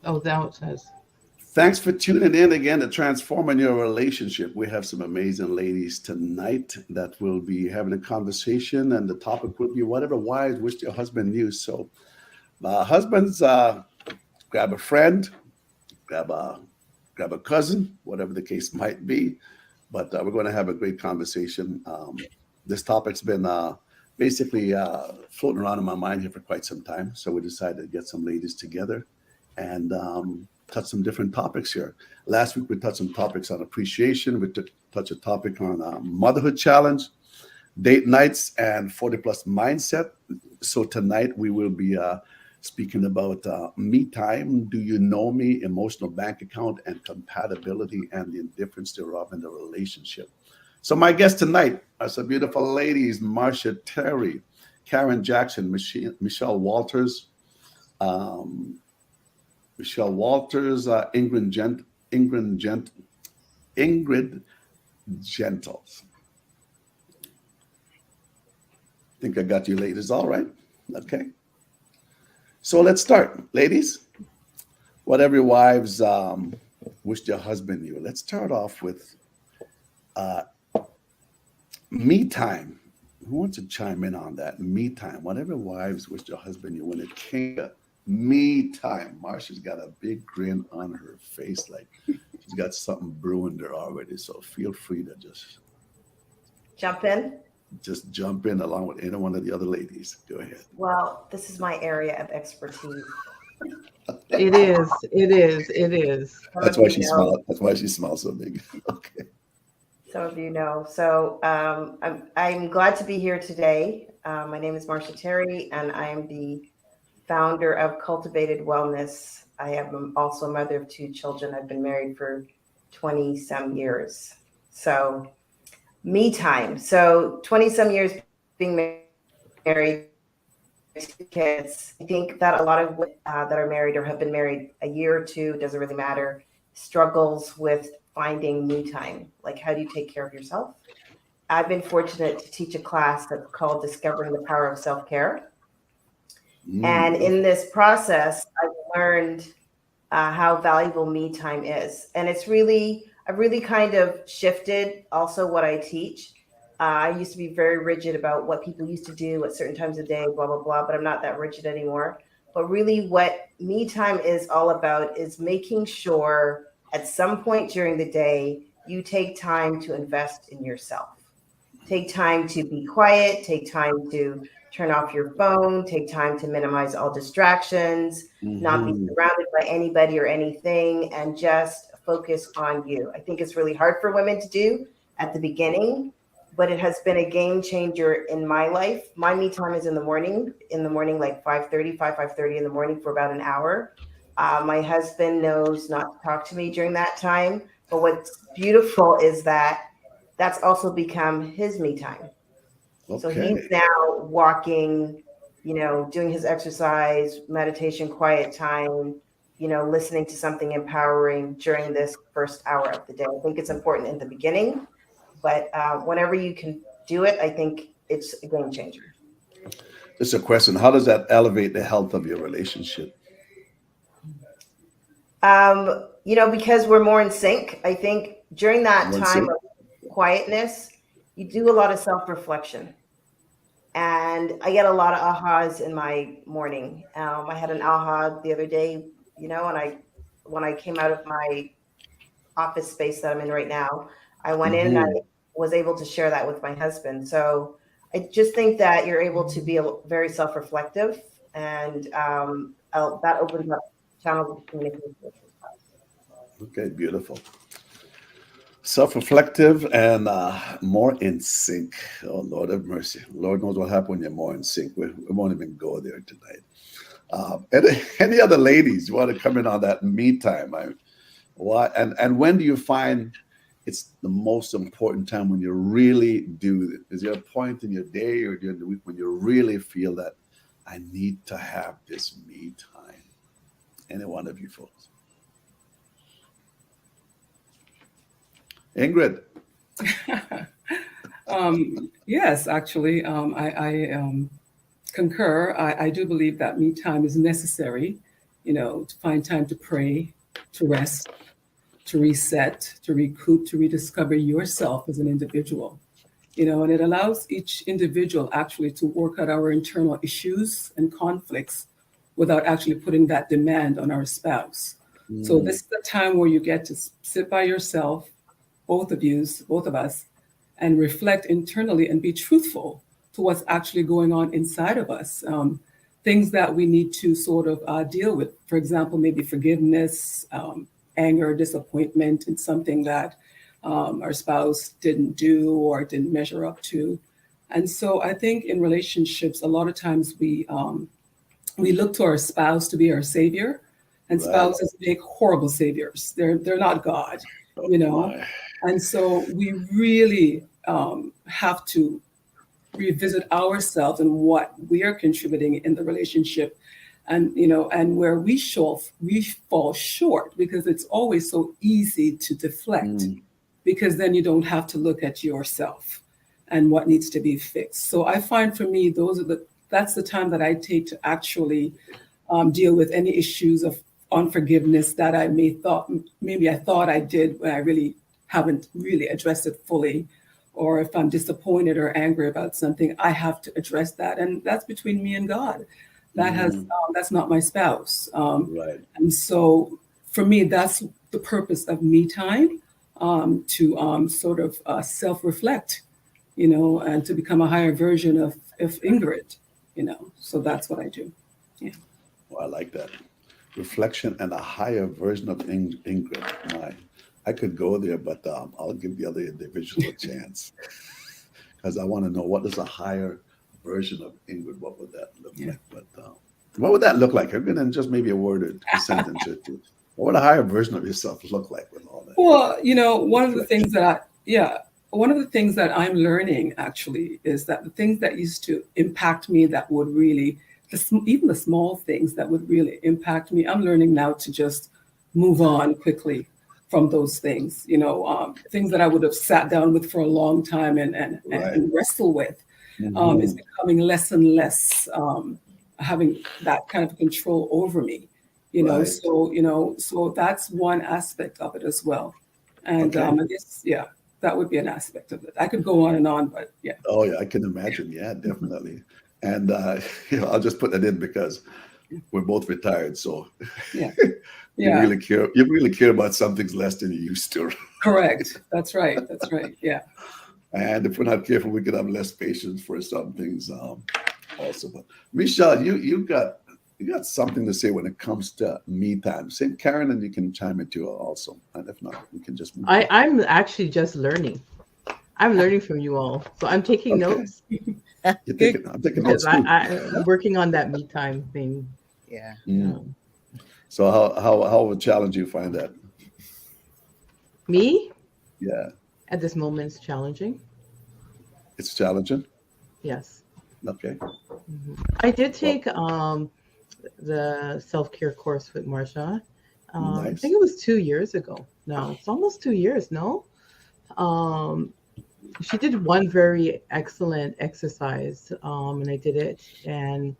Oh, now it says. Thanks for tuning in again to Transforming Your Relationship. We have some amazing ladies tonight that will be having a conversation, and the topic will be whatever wives wish your husband knew. So, husbands, grab a friend, grab a grab a cousin, whatever the case might be. But we're going to have a great conversation. This topic's been basically floating around in my mind here for quite some time. So we decided to get some ladies together and touch some different topics here. Last week we touched some topics on appreciation. We took touch a topic on motherhood challenge, date nights, and 40 plus mindset. So tonight we will be speaking about me time, do you know me, emotional bank account, and compatibility and the indifference thereof in the relationship. So my guests tonight are some beautiful ladies: Marcia Terry, Karen Jackson, Michelle Walters, um, Ingrid Ingrid Gentles. I think I got you ladies all right. Okay. So let's start, ladies. Whatever your wives wished your husband knew. Let's start off with uh, me time. Who wants to chime in on that? Me time. Whatever wives wished your husband knew when it came to me time. Marcia's got a big grin on her face, like she's got something brewing there already. So feel free to Jump in. just jump in along with any one of the other ladies. Go ahead. Well, this is my area of expertise. It is. It is. It is. Some That's of why you she know. smiled. That's why she smiles so big. Okay. Some of you know. So I'm glad to be here today. My name is Marcia Terry, and I am the founder of Cultivated Wellness. I am also a mother of two children. I've been married for 20 some years. So me time. So 20 some years being married, two kids. I think that a lot of women that are married or have been married a year or two, doesn't really matter, struggles with finding me time. Like, how do you take care of yourself? I've been fortunate to teach a class that's called Discovering the Power of Self Care. And in Beautiful. this process, I've learned how valuable me time is. And I've really kind of shifted also what I teach. I used to be very rigid about what people used to do at certain times of day, blah, blah, blah, but I'm not that rigid anymore. But really, what me time is all about is making sure at some point during the day, you take time to invest in yourself. Take time to be quiet, take time to turn off your phone, take time to minimize all distractions, not be Hmm. surrounded by anybody or anything, and just focus on you. I think it's really hard for women to do at the beginning, but it has been a game changer in my life. My me time is in the morning like 5:30 in the morning for about an hour. My husband knows not to talk to me during that time. But what's beautiful is that that's also become his me time. So he's Okay. now walking, doing his exercise, meditation, quiet time, listening to something empowering during this first hour of the day. I think it's important in the beginning, but whenever you can do it, I think it's a game changer. Just a question. How does that elevate the health of your relationship? Because we're more in sync, I think during that One time sec. of quietness, you do a lot of self reflection. And I get a lot of ahas in my morning. I had an aha the other day, and when I came out of my office space that I'm in right now, I went in and I Hmm. was able to share that with my husband. So I just think that you're able to be very self-reflective, and that opens up channels of communication. Okay, beautiful. Self-reflective and more in sync. Oh Lord have mercy. Lord knows what happened when you're more in sync. We won't even go there tonight. Any other ladies you want to come in on that me time? Why and when do you find it's the most important time when you really do it? Is there a point in your day or during the week when you really feel that I need to have this me time? Any one of you folks? Ingrid. Yes, actually, I concur. I do believe that me time is necessary to find time to pray, to rest, to reset, to recoup, to rediscover yourself as an individual. And it allows each individual actually to work out our internal issues and conflicts without actually putting that demand on our spouse. So this is the time where you get to sit by yourself, both of us, and reflect internally and be truthful to what's actually going on inside of us. Things that we need to sort of deal with. For example, maybe forgiveness, anger, disappointment in something that our spouse didn't do or didn't measure up to. And so I think in relationships, a lot of times we look to our spouse to be our savior, and Right. spouses make horrible saviors. They're not God, you know. My. And so we really have to revisit ourselves and what we are contributing in the relationship, and and where we fall short, because it's always so easy to deflect, because then you don't have to look at yourself and what needs to be fixed. So I find for me, that's the time that I take to actually deal with any issues of unforgiveness that maybe I thought I did when I really haven't really addressed it fully. Or if I'm disappointed or angry about something, I have to address that, and that's between me and God. That's not my spouse. Right. And so for me, that's the purpose of me time, to sort of self-reflect, and to become a higher version of Ingrid, So that's what I do. Yeah. Well, I like that. Reflection and a higher version of Ingrid. I could go there, but I'll give the other individual a chance, because I want to know, what is a higher version of Ingrid? What would that look like? But what would that look like? And just maybe a word or a sentence or two. What would a higher version of yourself look like with all that? Well, one of the things that I'm learning actually is that the things that used to impact me, that would really, even the small things that would really impact me, I'm learning now to just move on quickly from those things, things that I would have sat down with for a long time and wrestle with, is becoming less and less, having that kind of control over me, Right. So that's one aspect of it as well. And Okay. I guess, that would be an aspect of it. I could go on, but yeah. Oh yeah, I can imagine. Yeah, definitely. And I'll just put that in because we're both retired, so Yeah. you Yeah. really care about some things less than you used to. Correct. That's right. Yeah. And if we're not careful, we could have less patience for some things also. But Michelle, you got something to say when it comes to me time. Say, Karen, and you can chime in too also. And if not, we can just move on. I'm actually just learning. I'm learning from you all. So I'm taking Okay. notes I'm taking notes because too. I'm working on that me time thing. Yeah. So how would challenge you find that? Me Yeah, at this moment is challenging. it's challenging. Yes. Okay. I did take the self-care course with Marsha. I Nice. think it was 2 years ago. No, it's almost 2 years. No. She did one very excellent exercise, and I did it, and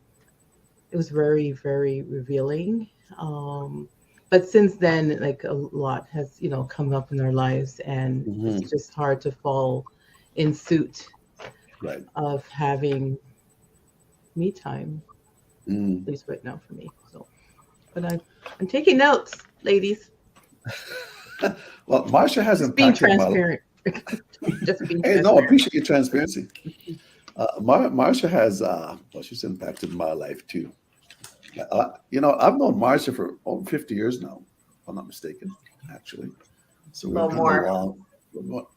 it was very, very revealing. But since then, like, a lot has, come up in our lives, and it's just hard to fall in suit Right. of having me time, Mm. at least right now for me. So, but I'm taking notes, ladies. Well, Marsha has Just being impacted my life. transparent. Just being Hey, no, I transparent. appreciate your transparency. Marsha has, she's impacted my life too. I've known Marsha for over 50 years now, if I'm not mistaken, actually. So we've Little come more. along.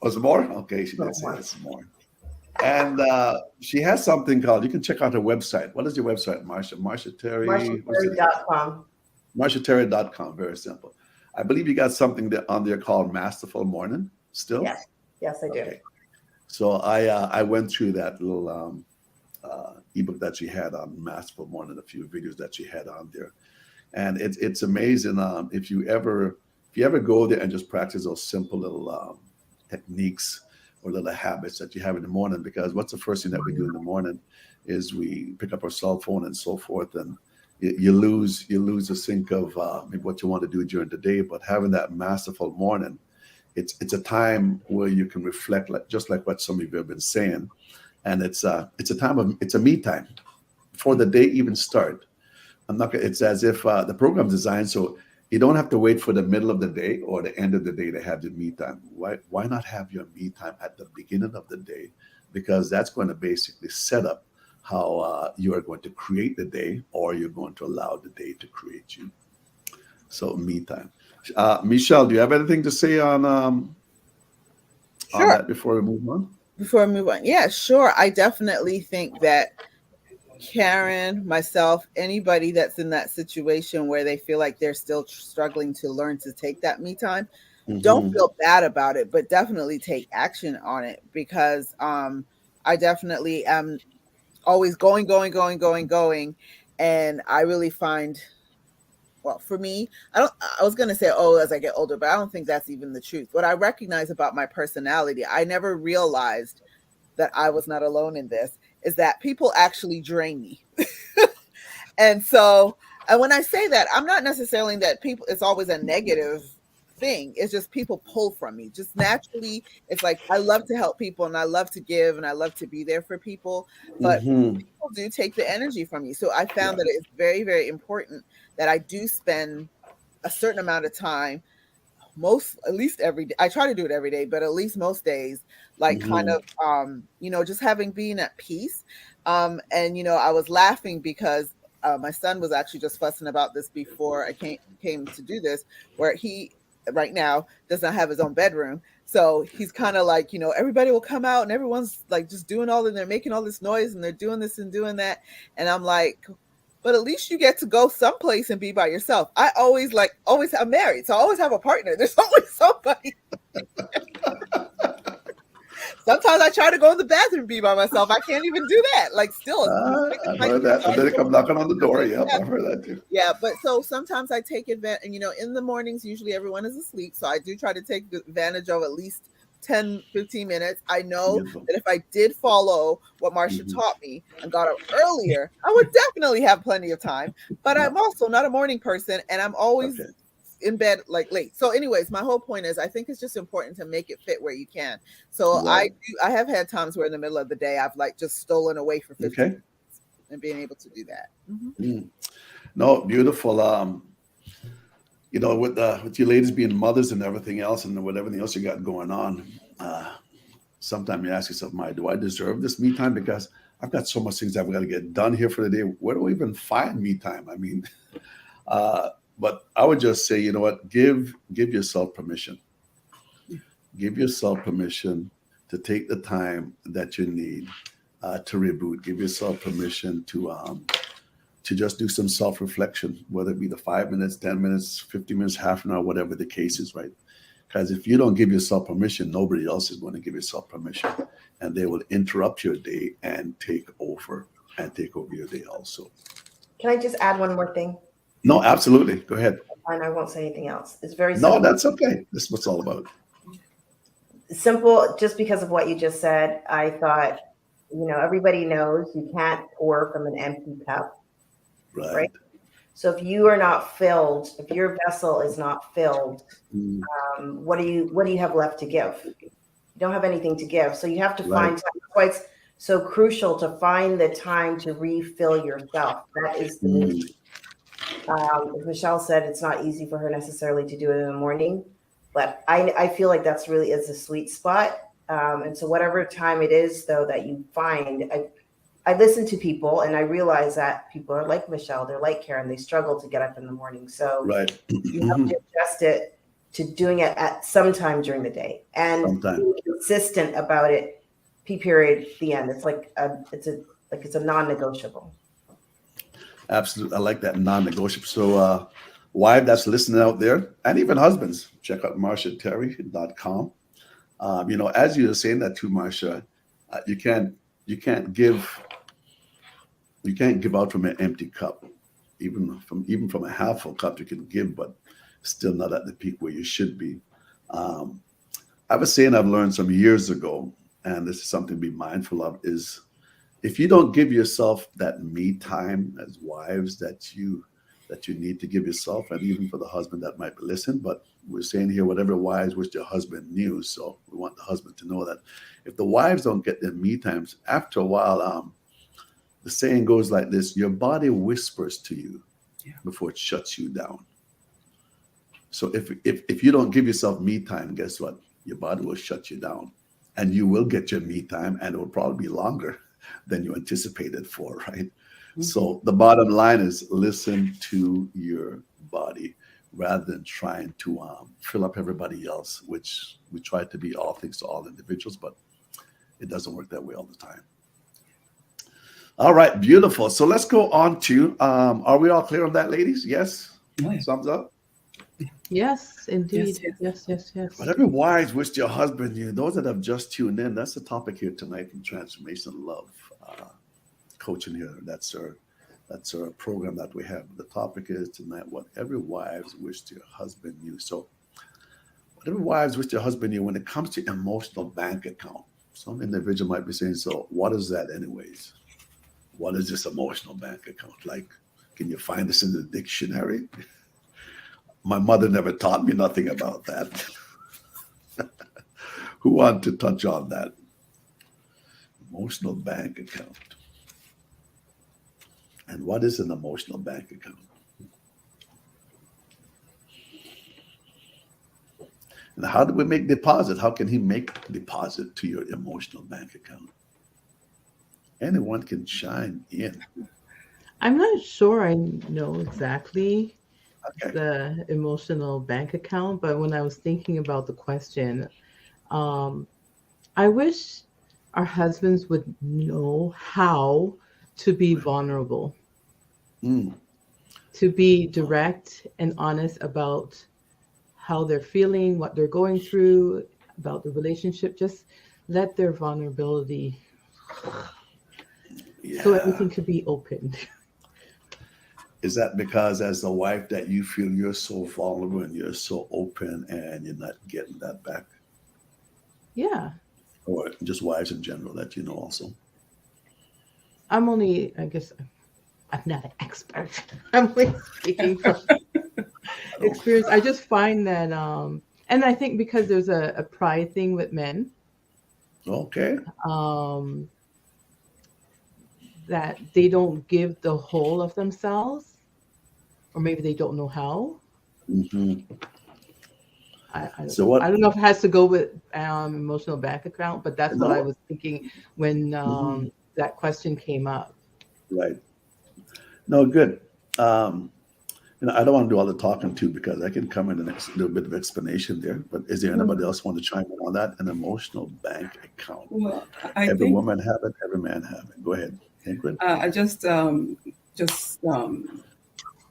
Was it more? Okay, she did say More. that's more. And she has something called, you can check out her website. What is your website, Marsha? Marsha Terry. MarshaTerry.com. MarshaTerry.com, very simple. I believe you got something on there called Masterful Morning still? Yes, I do. Okay. So I went through that little ebook that she had on Masterful Morning, a few videos that she had on there, and it's amazing. If you ever go there and just practice those simple little techniques or little habits that you have in the morning, because what's the first thing that we do in the morning is we pick up our cell phone and so forth, and you lose a sync of maybe what you want to do during the day. But having that masterful morning, it's a time where you can reflect, like just like what some of you have been saying, and it's a me time before the day even start. I'm not. It's as if the program's designed so you don't have to wait for the middle of the day or the end of the day to have your me time. Why not have your me time at the beginning of the day? Because that's going to basically set up how you are going to create the day, or you're going to allow the day to create you. So me time. Michelle, do you have anything to say on Sure. that before we move on? Before I move on, yeah, sure. I definitely think that Karen, myself, anybody that's in that situation where they feel like they're still struggling to learn to take that me time, don't Hmm. feel bad about it, but definitely take action on it, because I definitely am always going, and I really find, well, for me, I was going to say, oh, as I get older, but I don't think that's even the truth. What I recognize about my personality, I never realized that I was not alone in this, is that people actually drain me. And so, and when I say that, I'm not necessarily that people, it's always a negative thing. It's just people pull from me just naturally. It's like I love to help people and I love to give and I love to be there for people, but Hmm. people do take the energy from you. So I found Yeah. that it's very, very important that I do spend a certain amount of time, most, at least every day. I try to do it every day, but at least most days, like kind Hmm. of just having, being at peace. And I was laughing because my son was actually just fussing about this before I came to do this, where he right now does not have his own bedroom. So he's kind of like, everybody will come out and everyone's like just doing all, and they're making all this noise and they're doing this and doing that. And I'm like, but at least you get to go someplace and be by yourself. I always, I'm married, so I always have a partner. There's always somebody. Sometimes I try to go in the bathroom and be by myself. I can't even do that. Like, still, as quick as I've my heard kids that. And are, then they come knocking on the door. yeah, Yep, I've heard that too. yeah. But so sometimes I take advantage, and in the mornings, usually everyone is asleep. So I do try to take advantage of at least 10-15 minutes. I know Beautiful. that if I did follow what Marcia Hmm. taught me and got up earlier, I would definitely have plenty of time. But Yeah. I'm also not a morning person, and I'm always Okay. in bed like late. So anyways, my whole point is I think it's just important to make it fit where you can. So Right. I have had times where in the middle of the day I've like just stolen away for 15 Okay. minutes and being able to do that. Hmm. Mm. No, beautiful. With you ladies being mothers and everything else, and with everything else you got going on, sometimes you ask yourself, "My, do I deserve this me time? Because I've got so much things I've got to get done here for the day. Where do I even find me time? I mean, uh, but I would just say, you know what? Give yourself permission. Give yourself permission to take the time that you need to reboot. Give yourself permission to just do some self-reflection, whether it be the 5 minutes, 10 minutes, 50 minutes, half an hour, whatever the case is, right? Because if you don't give yourself permission, nobody else is going to give yourself permission. And they will interrupt your day and take over your day also. Can I just add one more thing? No, absolutely. Go ahead. And I won't say anything else. It's very No, simple. that's okay. This is what it's all about. Simple, just because of what you just said. I thought, everybody knows you can't pour from an empty cup, Right. right? So if you are not filled, if your vessel is not filled, Mm, what do you have left to give? You don't have anything to give. So you have to right. find time. That's why it's so crucial to find the time to refill yourself. That is the Mm, mystery. As Michelle said, it's not easy for her necessarily to do it in the morning, but I feel like that's really is a sweet spot. And so whatever time it is though that you find, I listen to people and I realize that people are like Michelle, they're like Karen, they struggle to get up in the morning. So right. you have to adjust it to doing it at some time during the day and Sometime. being consistent about it. P period. The end. It's like it's a non-negotiable. Absolutely. I like that non-negotiable. So, wife that's listening out there, and even husbands, check out marshaterry.com. As you were saying that too, Marsha, you can't give out from an empty cup. Even from a half full cup, you can give, but still not at the peak where you should be. Um, I have a saying I've learned some years ago, and this is something to be mindful of: is if you don't give yourself that me time as wives that you need to give yourself, and even for the husband that might be listening, but we're saying here, whatever wives wish their husband knew. So we want the husband to know that if the wives don't get their me times, after a while, the saying goes like this: your body whispers to you before it shuts you down. So if you don't give yourself me time, guess what? Your body will shut you down, and you will get your me time, and it will probably be longer than you anticipated for, right? Mm-hmm. So the bottom line is listen to your body rather than trying to fill up everybody else, which we try to be all things to all individuals, but it doesn't work that way all the time. All right, beautiful. So let's go on to, are we all clear on that, ladies? Yes? Yes. Thumbs up? Yes, indeed. Yes. Whatever wives wish your husband knew, those that have just tuned in, that's the topic here tonight from Transformation Love Coaching here. That's our program that we have. The topic is tonight, whatever wives wish their husband knew. So whatever wives wish their husband knew when it comes to emotional bank account, some individual might be saying, so what is that anyways? What is this emotional bank account? Like, can you find this in the dictionary? My mother never taught me nothing about that. Who want to touch on that? Emotional bank account. And what is an emotional bank account? And how do we make deposit? How can he make deposit to your emotional bank account? Anyone can chime in. I'm not sure I know exactly the emotional bank account, but when I was thinking about the question, I wish our husbands would know how to be vulnerable, to be direct and honest about how they're feeling, what they're going through, about the relationship. Just let their vulnerability so everything could be open. Is that because as a wife that you feel you're so vulnerable and you're so open and you're not getting that back? Yeah. Or just wives in general that you know also? I'm only, I guess, I'm not an expert. I'm only speaking from experience. I just find that, and I think because there's a pride thing with men. Okay. That they don't give the whole of themselves, or maybe they don't know how. Mm-hmm. I don't know if it has to go with emotional bank account, but that's what I was thinking when that question came up. Right. No, good. I don't want to do all the talking too, because I can come in the next little bit of explanation there. But is there anybody else want to chime in on that? An emotional bank account. Well, every woman have it, every man have it. Go ahead. I just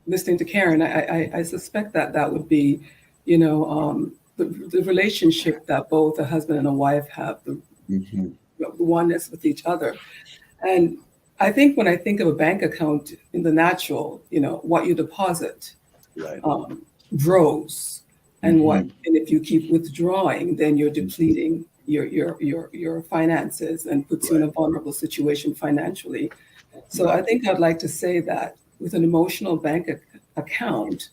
listening to Karen, I suspect that would be, the relationship that both a husband and a wife have, the oneness with each other. And I think when I think of a bank account in the natural, what you deposit grows, and if you keep withdrawing, then you're depleting your finances and puts you in a vulnerable situation financially. So I think I'd like to say that with an emotional bank account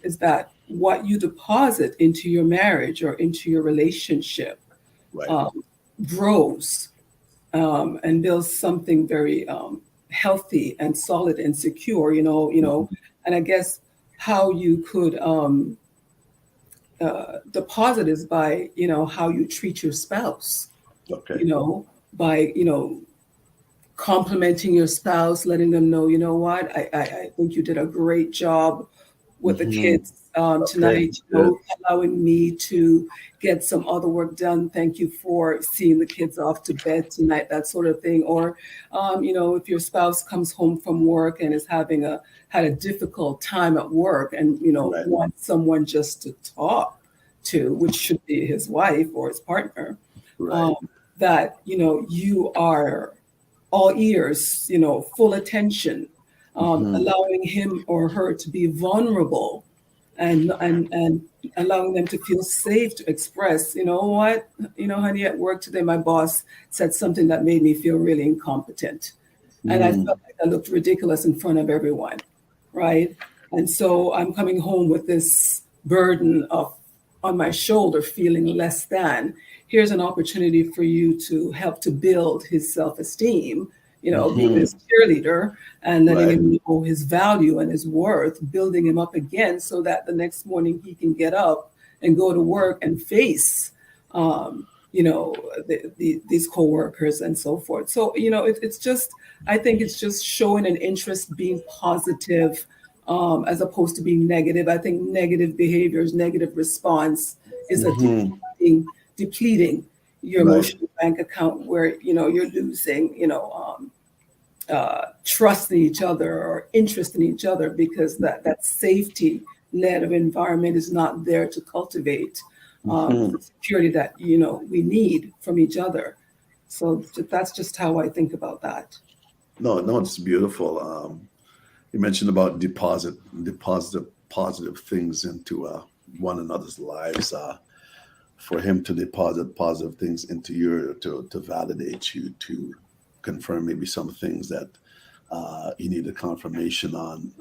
is that what you deposit into your marriage or into your relationship grows and builds something very healthy and solid and secure. And I guess how you could deposit is by how you treat your spouse. By complimenting your spouse, letting them know, what, I think you did a great job with the kids tonight, allowing me to get some other work done. Thank you for seeing the kids off to bed tonight, that sort of thing. Or, if your spouse comes home from work and is had a difficult time at work and, wants someone just to talk to, which should be his wife or his partner, that, you are all ears, full attention, allowing him or her to be vulnerable and allowing them to feel safe to express, you know what, honey, at work today, my boss said something that made me feel really incompetent. And I felt Mm, like I looked ridiculous in front of everyone, right? And so I'm coming home with this burden of on my shoulder, feeling less than. Here's an opportunity for you to help to build his self-esteem, being mhm. his cheerleader and letting Right. him know his value and his worth, building him up again so that the next morning he can get up and go to work and face these coworkers and so forth. So, it's just, I think it's just showing an interest, being positive, as opposed to being negative. I think negative behaviors, negative response is a Mhm. depleting your Right. emotional bank account where, you're losing, trust in each other or interest in each other because that safety net of environment is not there to cultivate the Mhm. security that we need from each other. So that's just how I think about that. No, no, it's beautiful. You mentioned about deposit positive things into one another's lives. For him to deposit positive things into your to validate you, to confirm maybe some things that you need a confirmation on.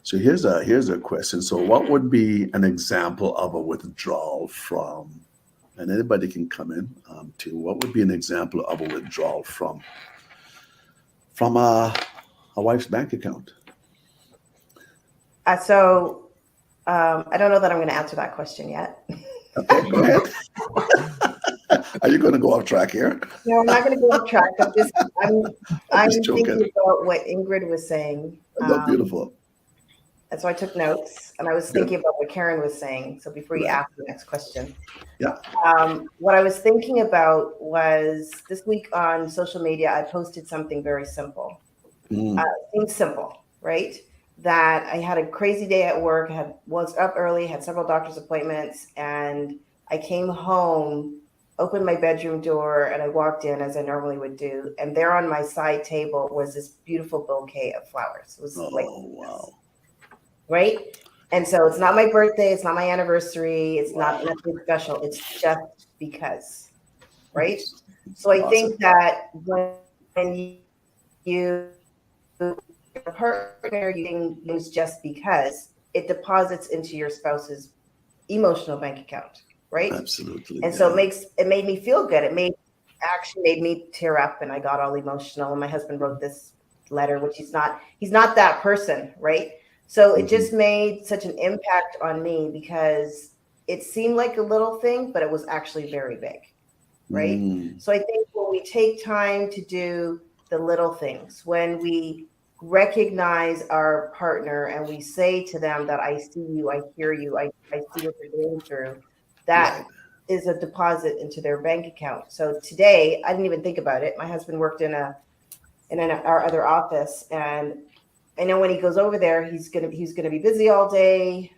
So here's a question. So what would be an example of a withdrawal from? And anybody can come in to what would be an example of a withdrawal from a wife's bank account? I don't know that I'm going to answer that question yet. Okay, go ahead. Are you going to go off track here? No, I'm not going to go off track. I'm I'm I'm just joking. thinking about what Ingrid was saying. No, beautiful. And so I took notes, and I was Good. thinking about what Karen was saying. So before you Right. ask the next question, Yeah. what I was thinking about was this week on social media, I posted something very simple. Mm, Seems simple, right? That I had a crazy day at work. Was up early, had several doctor's appointments, and I came home, opened my bedroom door, and I walked in as I normally would do. And there on my side table was this beautiful bouquet of flowers. It was like oh this, wow. right? And so it's not my birthday, it's not my anniversary, it's not Wow. nothing special. It's just because, right? It's So I awesome. think that when you partner using use just because it deposits into your spouse's emotional bank account, right? Absolutely. And so Yeah. it made me feel good. It made me tear up and I got all emotional. And my husband wrote this letter, which he's not that person, right? So it Hmm. just made such an impact on me because it seemed like a little thing, but it was actually very big, right? Mm, So I think when we take time to do the little things, when we recognize our partner and we say to them that I see you, I hear you, I see what you're going through, that right. is a deposit into their bank account. So today, I didn't even think about it. My husband worked in our other office, and I know when he goes over there, he's gonna be busy all day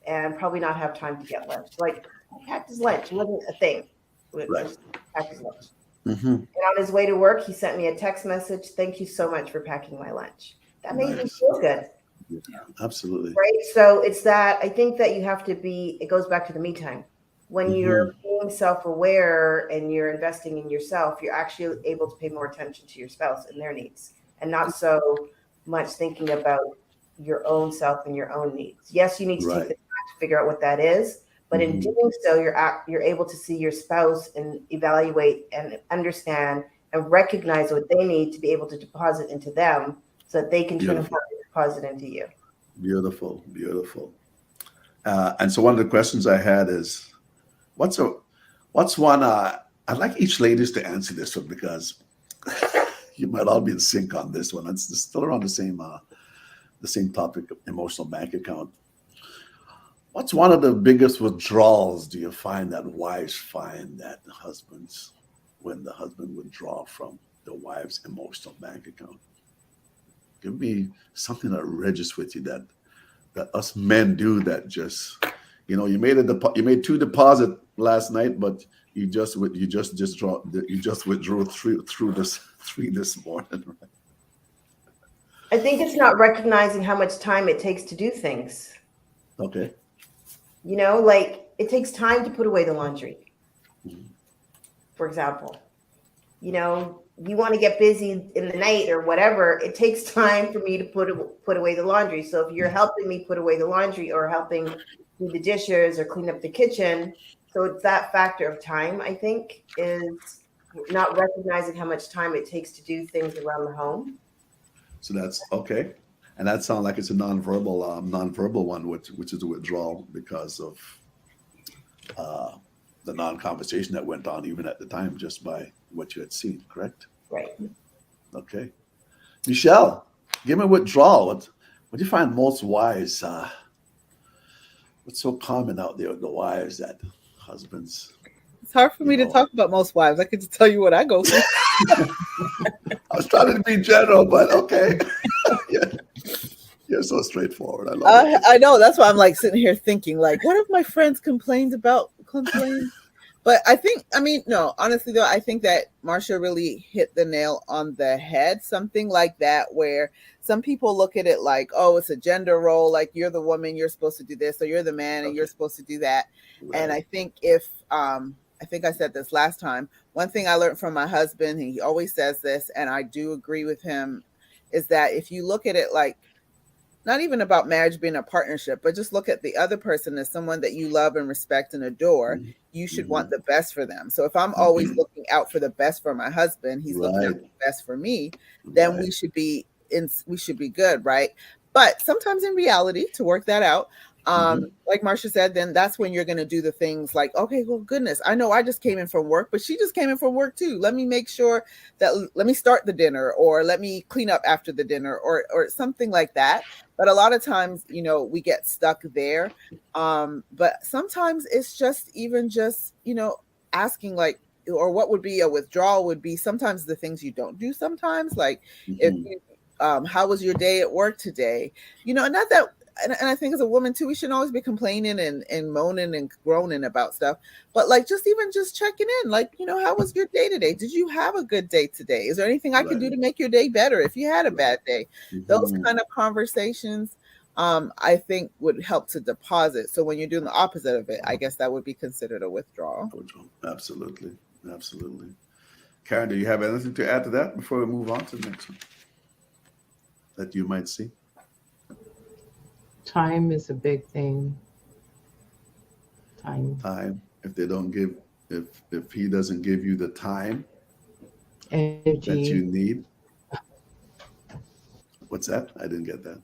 and probably not have time to get lunch. Like I packed his lunch. It wasn't a thing. Right. Just packed his lunch. Hmm. And on his way to work, he sent me a text message. Thank you so much for packing my lunch. That made me Nice. feel good, Yeah, absolutely. right? So it's that I think that you have to be. It goes back to the me time. When Hmm. you're being self-aware and you're investing in yourself, you're actually able to pay more attention to your spouse and their needs, and not so much thinking about your own self and your own needs. Yes, you need to take Right. the time to figure out what that is, but in Hmm. doing so, you're able to see your spouse and evaluate and understand and recognize what they need to be able to deposit into them, so that they can turn around Beautiful. and deposit into you. Beautiful. Beautiful. And so one of the questions I had is, what's a what's one? I'd like each ladies to answer this one because you might all be in sync on this one. It's still around the same topic of emotional bank account. What's one of the biggest withdrawals do you find that wives find that husbands, when the husband withdraw from the wife's emotional bank account? Give me something that registers with you that us men do that just, you made two deposit last night, but you just withdrew three this morning. I think it's not recognizing how much time it takes to do things. Okay. Like it takes time to put away the laundry, Mhm. for example. You want to get busy in the night or whatever, it takes time for me to put away the laundry. So if you're helping me put away the laundry or helping do the dishes or clean up the kitchen, so it's that factor of time, I think, is not recognizing how much time it takes to do things around the home. So that's okay. And that sounds like it's a nonverbal one, which is a withdrawal because of uh, the non-conversation that went on even at the time, just by what you had seen. Correct? Right. Okay. Michelle, give me a withdrawal. What do you find most wise? What's so common out there with the wives that husbands, It's hard for you me to know? talk about most wives. I could just tell you what I go through. I was trying to be general, but okay. Yeah, you're so straightforward. I love it. I know. That's why I'm like sitting here thinking, like, what if my friends complained? But I mean, no, honestly though, I think that Marsha really hit the nail on the head. Something like that, where some people look at it like, oh, it's a gender role, like you're the woman, you're supposed to do this, or you're the man and Okay. you're supposed to do that. And Right. I think if I think I said this last time, one thing I learned from my husband, and he always says this, and I do agree with him, is that if you look at it like not even about marriage being a partnership, but just look at the other person as someone that you love and respect and adore. You should Mm-hmm. want the best for them. So if I'm always looking out for the best for my husband, he's looking out Right. for the best for me, then Right. we should be good, right? But sometimes in reality, to work that out, Mm-hmm. like Marcia said, then that's when you're going to do the things like, okay, well, goodness, I know I just came in from work, but she just came in from work too. Let me make sure that let me start the dinner, or let me clean up after the dinner, or something like that. But a lot of times, we get stuck there. But sometimes it's just even just, asking like, or what would be a withdrawal would be sometimes the things you don't do sometimes. Like if Mm-hmm. you, how was your day at work today? And not that, and I think as a woman too, we shouldn't always be complaining and moaning and groaning about stuff. But like just even just checking in, like, how was your day today? Did you have a good day today? Is there anything I could do Right. to make your day better if you had a Right. bad day? Those Mm-hmm. kind of conversations, I think would help to deposit. So when you're doing the opposite of it, I guess that would be considered a withdrawal. Absolutely. Absolutely. Karen, do you have anything to add to that before we move on to the next one that you might see? Time is a big thing. Time, Time. If they don't give, if he doesn't give you the time that energy, you need, what's that? I didn't get that.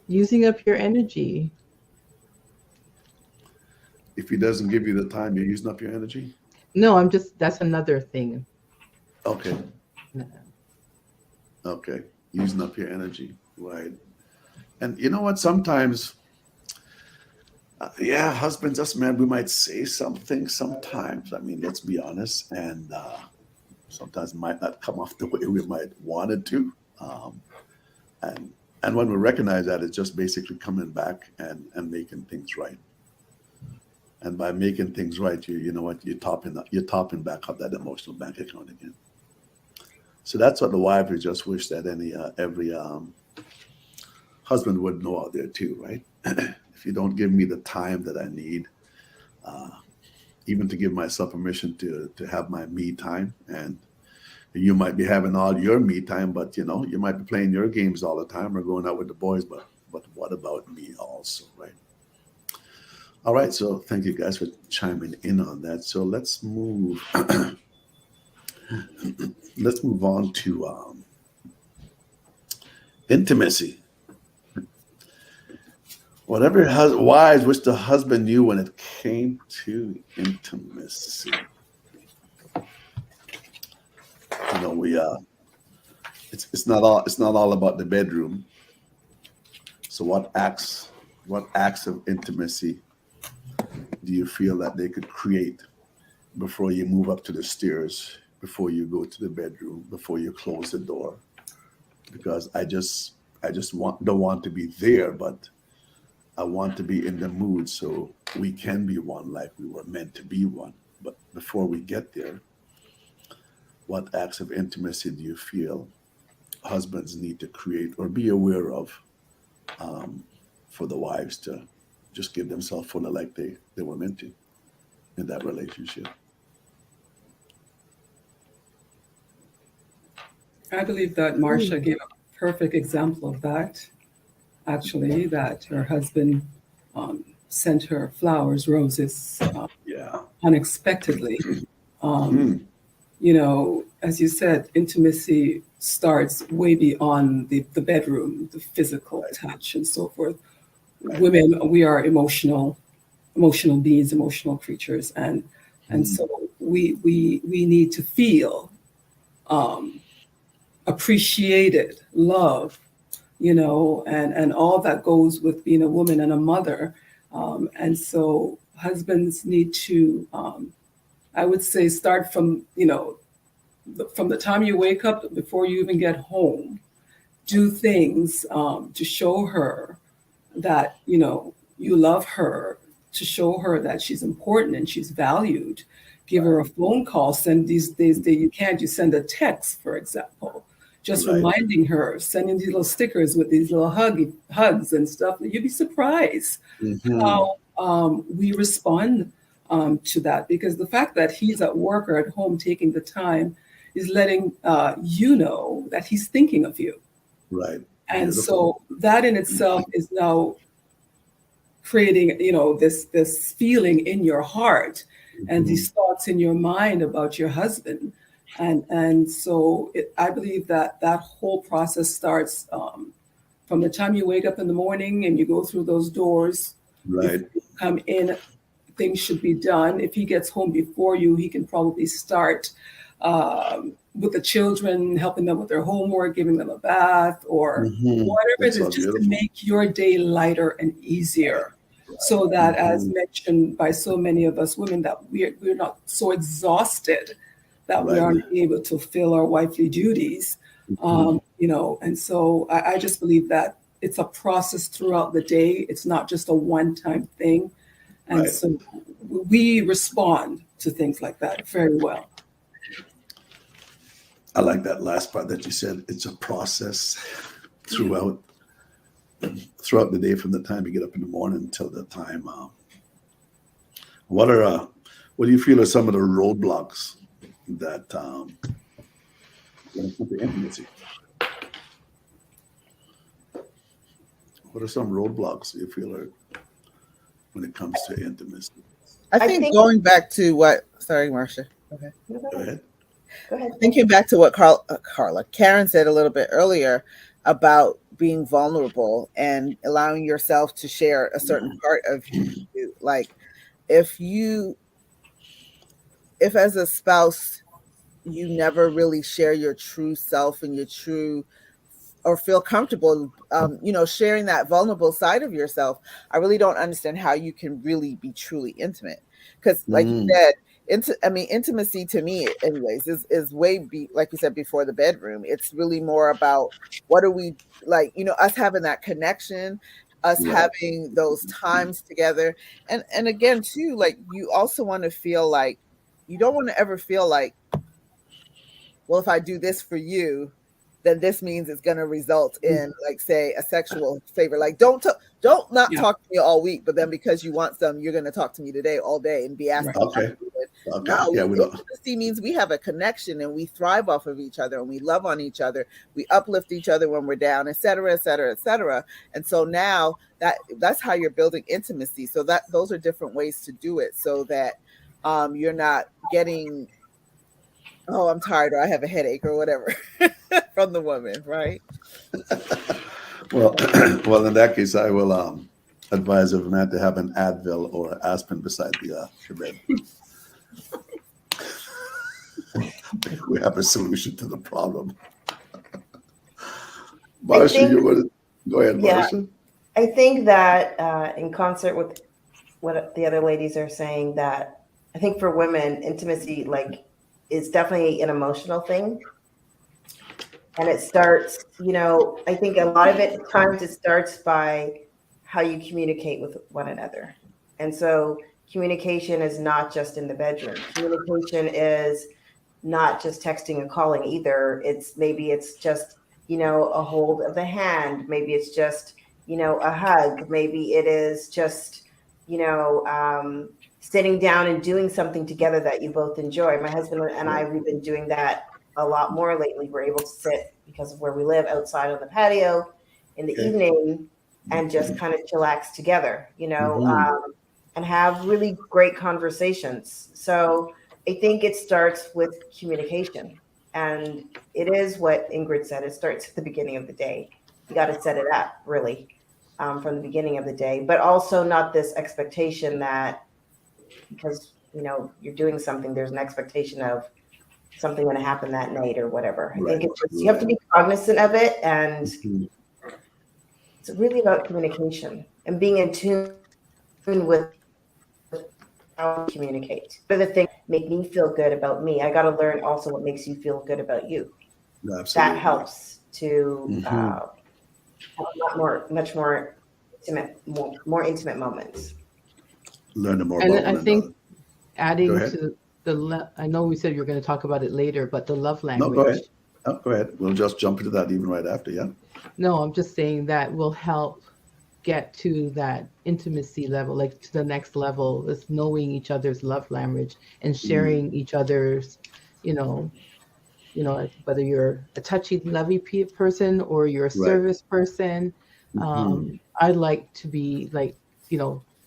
using up your energy. If he doesn't give you the time, you're using up your energy. No, that's another thing. Okay. No. Okay. Using up your energy. Right. And you know what? Sometimes, yeah, husbands, us men, we might say something sometimes. I mean, let's be honest. And sometimes it might not come off the way we might want it to. Um, and and when we recognize that, it's just basically coming back and making things right. And by making things right, you know what, you're topping back up that emotional bank account again. So that's what the wife would just wish that every husband would know out there too, right? If you don't give me the time that I need, uh, even to give myself permission to have my me time, and you might be having all your me time, but you might be playing your games all the time or going out with the boys, but what about me also, right? All right, so thank you guys for chiming in on that. So let's move on to intimacy. Whatever wives wish the husband knew when it came to intimacy. We it's not all about the bedroom. So what acts of intimacy do you feel that they could create before you move up to the stairs, before you go to the bedroom, before you close the door? Because I just don't want to be there, but I want to be in the mood so we can be one like we were meant to be one. But before we get there, what acts of intimacy do you feel husbands need to create or be aware of for the wives to just give themselves fully like they were meant to in that relationship. I believe that Marcia gave a perfect example of that, actually, that her husband sent her flowers, roses, Yeah. unexpectedly. Um, Mm, as you said, intimacy starts way beyond the bedroom, the physical right, touch and so forth. right. Women, we are emotional beings, emotional creatures, and Mm, so we need to feel um, appreciated, love, and all that goes with being a woman and a mother. And so husbands need to, I would say, start from, from the time you wake up before you even get home, do things to show her that, you love her, to show her that she's important and she's valued. Give her a right, phone call. Send these days that you can't, you send a text, for example, just right. reminding her, sending these little stickers with these little hugs and stuff. You'd be surprised Hmm. how we respond to that, because the fact that he's at work or at home taking the time is letting you know that he's thinking of you. Right. And Beautiful. so that in itself is now creating, this feeling in your heart and Hmm. these thoughts in your mind about your husband. And so I believe that that whole process starts from the time you wake up in the morning and you go through those doors. Before Right. you come in, things should be done. If he gets home before you, he can probably start with the children, helping them with their homework, giving them a bath, or Hmm. whatever it That's is, so just to beautiful. make your day lighter and Right. easier. Right. So that, as Hmm. mentioned by so many of us women, that we're not so exhausted that we Right. aren't able to fill our wifely duties. Hmm. And so I just believe that it's a process throughout the day. It's not just a one-time thing. And Right. so we respond to things like that very well. I like that last part that you said. It's a process Yeah. throughout throughout the day, from the time you get up in the morning until the time. What are what do you feel are some of the roadblocks that when it comes to intimacy? What are some roadblocks you feel are when it comes to intimacy? I I think think, going back to what, sorry, Marcia. Okay. no, go Go ahead. ahead. Go ahead. Thinking back to what Karen said a little bit earlier about being vulnerable and allowing yourself to share a certain part of you. Like if you, if as a spouse, you never really share your true self and your true or feel comfortable sharing that vulnerable side of yourself, I really don't understand how you can really be truly intimate. Because like you Mm, said, intimacy to me anyways is like you said, before the bedroom. It's really more about what are we, like, us having that connection, us right. having those times together. And again too, like, you also want to feel like, you don't want to ever feel like, well, if I do this for you, then this means it's going to result in, like, say, a sexual favor. Like, don't not Yeah. talk to me all week, but then because you want some, you're going to talk to me today all day and be Right. asking how Okay. I'm doing. Okay. No, Yeah, we don't. intimacy means we have a connection and we thrive off of each other and we love on each other. We uplift each other when we're down, et cetera, et cetera, et cetera. And so now that's how you're building intimacy. So that those are different ways to do it, so that you're not getting, oh, I'm tired, or I have a headache, or whatever from the woman, right? Well, well, in that case, I will advise every man to have an Advil or Aspen beside the bed. We have a solution to the problem. I Marcia, think, you want to go ahead, yeah, Marcia? I think that in concert with what the other ladies are saying, that I think for women, intimacy, like, is definitely an emotional thing. And it starts, I think a lot of it times it starts by how you communicate with one another. And so communication is not just in the bedroom. Communication is not just texting and calling either. Maybe it's just, a hold of the hand. Maybe it's just, a hug. Maybe it is just, sitting down and doing something together that you both enjoy. My husband and I, we've been doing that a lot more lately. We're able to sit, because of where we live, outside on the patio in the evening and just kind of chillax together, and have really great conversations. So I think it starts with communication. And it is what Ingrid said, it starts at the beginning of the day. You got to set it up, really, from the beginning of the day, but also not this expectation that because, you're doing something, there's an expectation of something going to happen that night or whatever. I think it's just, you have to be cognizant of it. And it's really about communication and being in tune with how to communicate. But the things make me feel good about me. I got to learn also what makes you feel good about you. Absolutely. That helps to have much more intimate, more intimate moments. Learn more And about I one think another. adding ahead. to I know we said you were going to talk about it later, but the love No, language. go ahead. Oh, go ahead. We'll just jump into that even right after. Yeah. No, I'm just saying that will help get to that intimacy level, like to the next level, is knowing each other's love language and sharing each other's, you know, whether you're a touchy, lovey person or you're a Right. service person. I like to be like,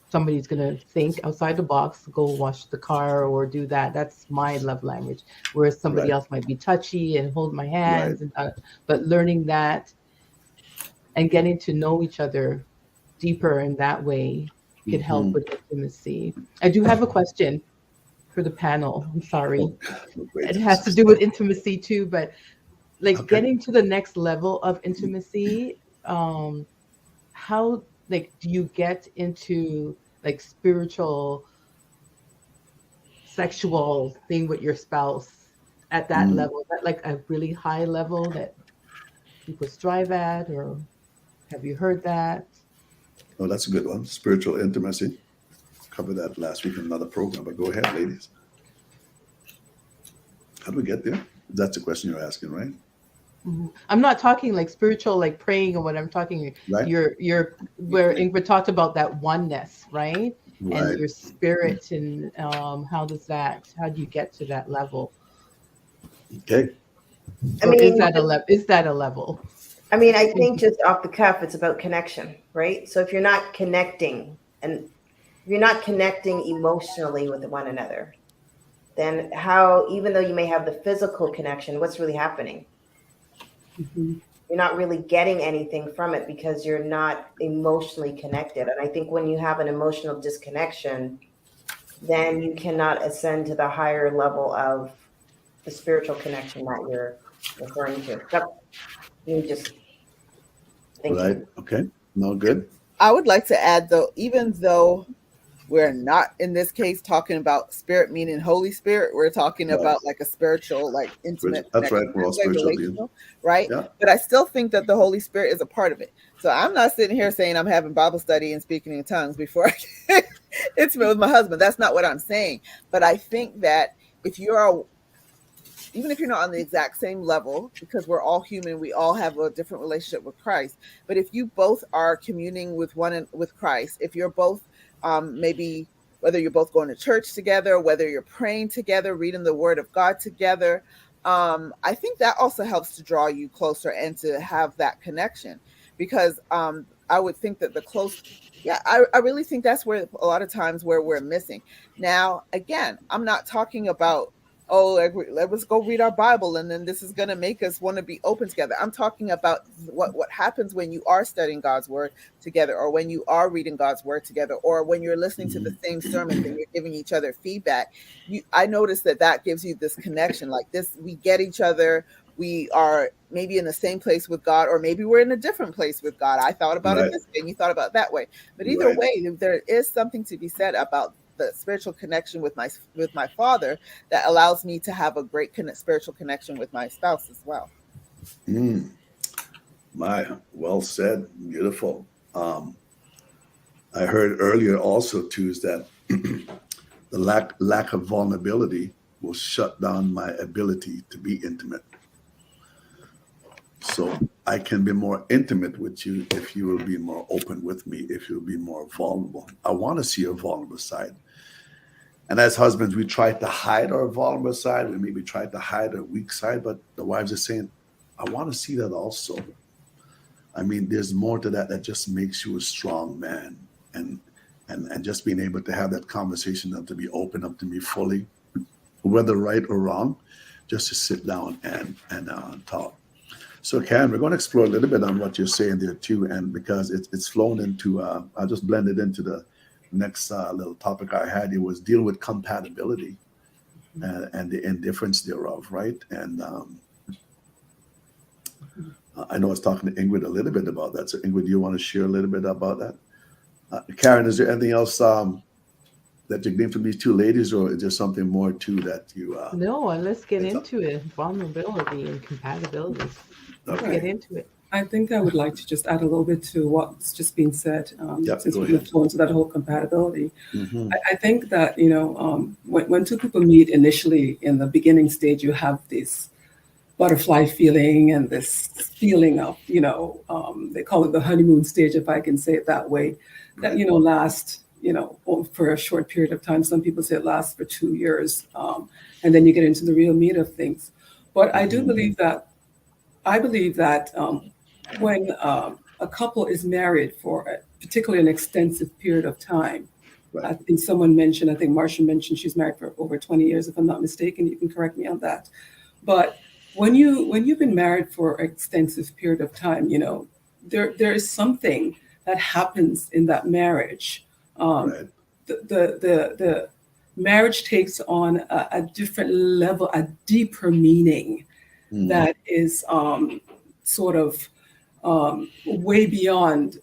somebody's going to think outside the box, go wash the car or do that. That's my love language. Whereas somebody Right. else might be touchy and hold my Right. hands. But learning that and getting to know each other deeper in that way could help with intimacy. I do have a question for the panel. I'm sorry. Great. It has to do with intimacy too, but like Okay. getting to the next level of intimacy, how like do you get into like spiritual sexual thing with your spouse at that level? Is that like a really high level that people strive at, or have you heard that? Oh, that's a good one. Spiritual intimacy. Covered that last week in another program, but go ahead, ladies. How do we get there? That's the question you're asking, right? I'm not talking like spiritual, like praying or what. I'm talking Right. your where Ingrid talked about that oneness, right? And Right. your spirit, and how do you get to that level? Okay. I Or is mean, that a level? Is that a level? I think just off the cuff, it's about connection, right? So if you're not connecting and if you're not connecting emotionally with one another, then how, even though you may have the physical connection, what's really happening? You're not really getting anything from it because you're not emotionally connected. And I think when you have an emotional disconnection, then you cannot ascend to the higher level of the spiritual connection that you're referring to. That's me just thinking. Right. Okay. No, good. I would like to add though, even though we're not in this case talking about spirit meaning Holy Spirit, we're talking Right. about like a spiritual, like intimate That's connection, right. We're all like spiritual beings. relational, right? Yeah. But I still think that the Holy Spirit is a part of it. So I'm not sitting here saying I'm having Bible study and speaking in tongues before I get intimate with my husband. That's not what I'm saying. But I think that even if you're not on the exact same level, because we're all human, we all have a different relationship with Christ. But if you both are communing with with Christ, if you're both maybe whether you're both going to church together, whether you're praying together, reading the Word of God together, I think that also helps to draw you closer and to have that connection. Because I would think that I really think that's where a lot of times where we're missing. Now, again, I'm not talking about let's go read our Bible and then this is going to make us want to be open together. I'm talking about what happens when you are studying God's word together, or when you are reading God's word together, or when you're listening to the same sermons and you're giving each other feedback. I notice that gives you this connection, like this, we get each other. We are maybe in the same place with God, or maybe we're in a different place with God. I thought about it this way and you thought about it that way. But either way, there is something to be said about the spiritual connection with my father that allows me to have a great spiritual connection with my spouse as well. Well said. Beautiful. I heard earlier also too is that the lack of vulnerability will shut down my ability to be intimate. So I can be more intimate with you if you will be more open with me, if you'll be more vulnerable. I want to see your vulnerable side. And as husbands, we try to hide our vulnerable side. We maybe try to hide our weak side, but the wives are saying, I want to see that also. I mean, there's more to that that just makes you a strong man. And just being able to have that conversation and to be open up to me fully, whether right or wrong, just to sit down and talk. So, Karen, we're going to explore a little bit on what you're saying there too, and because it's flown into, I just blended into the next little topic I had. It was deal with compatibility and the indifference thereof, right? And I know I was talking to Ingrid a little bit about that. So, Ingrid, do you want to share a little bit about that? Karen, is there anything else that you gleaned from these two ladies, or is there something more too that you? No, and let's get into it. Vulnerability and compatibility. Let's Okay. get into it. I think I would like to just add a little bit to what's just been said, Yep, since go we ahead. moved on to that whole compatibility. Mm-hmm. I think that, when two people meet initially in the beginning stage, you have this butterfly feeling and this feeling of, they call it the honeymoon stage, if I can say it that way, that, Right. lasts, for a short period of time. Some people say it lasts for 2 years. And then you get into the real meat of things. But I do believe that, when a couple is married for particularly an extensive period of time, Right. I think someone mentioned, I think Marcia mentioned she's married for over 20 years, if I'm not mistaken. You can correct me on that. But when you've been married for an extensive period of time, there is something that happens in that marriage. Right. The marriage takes on a different level, a deeper meaning that is sort of way beyond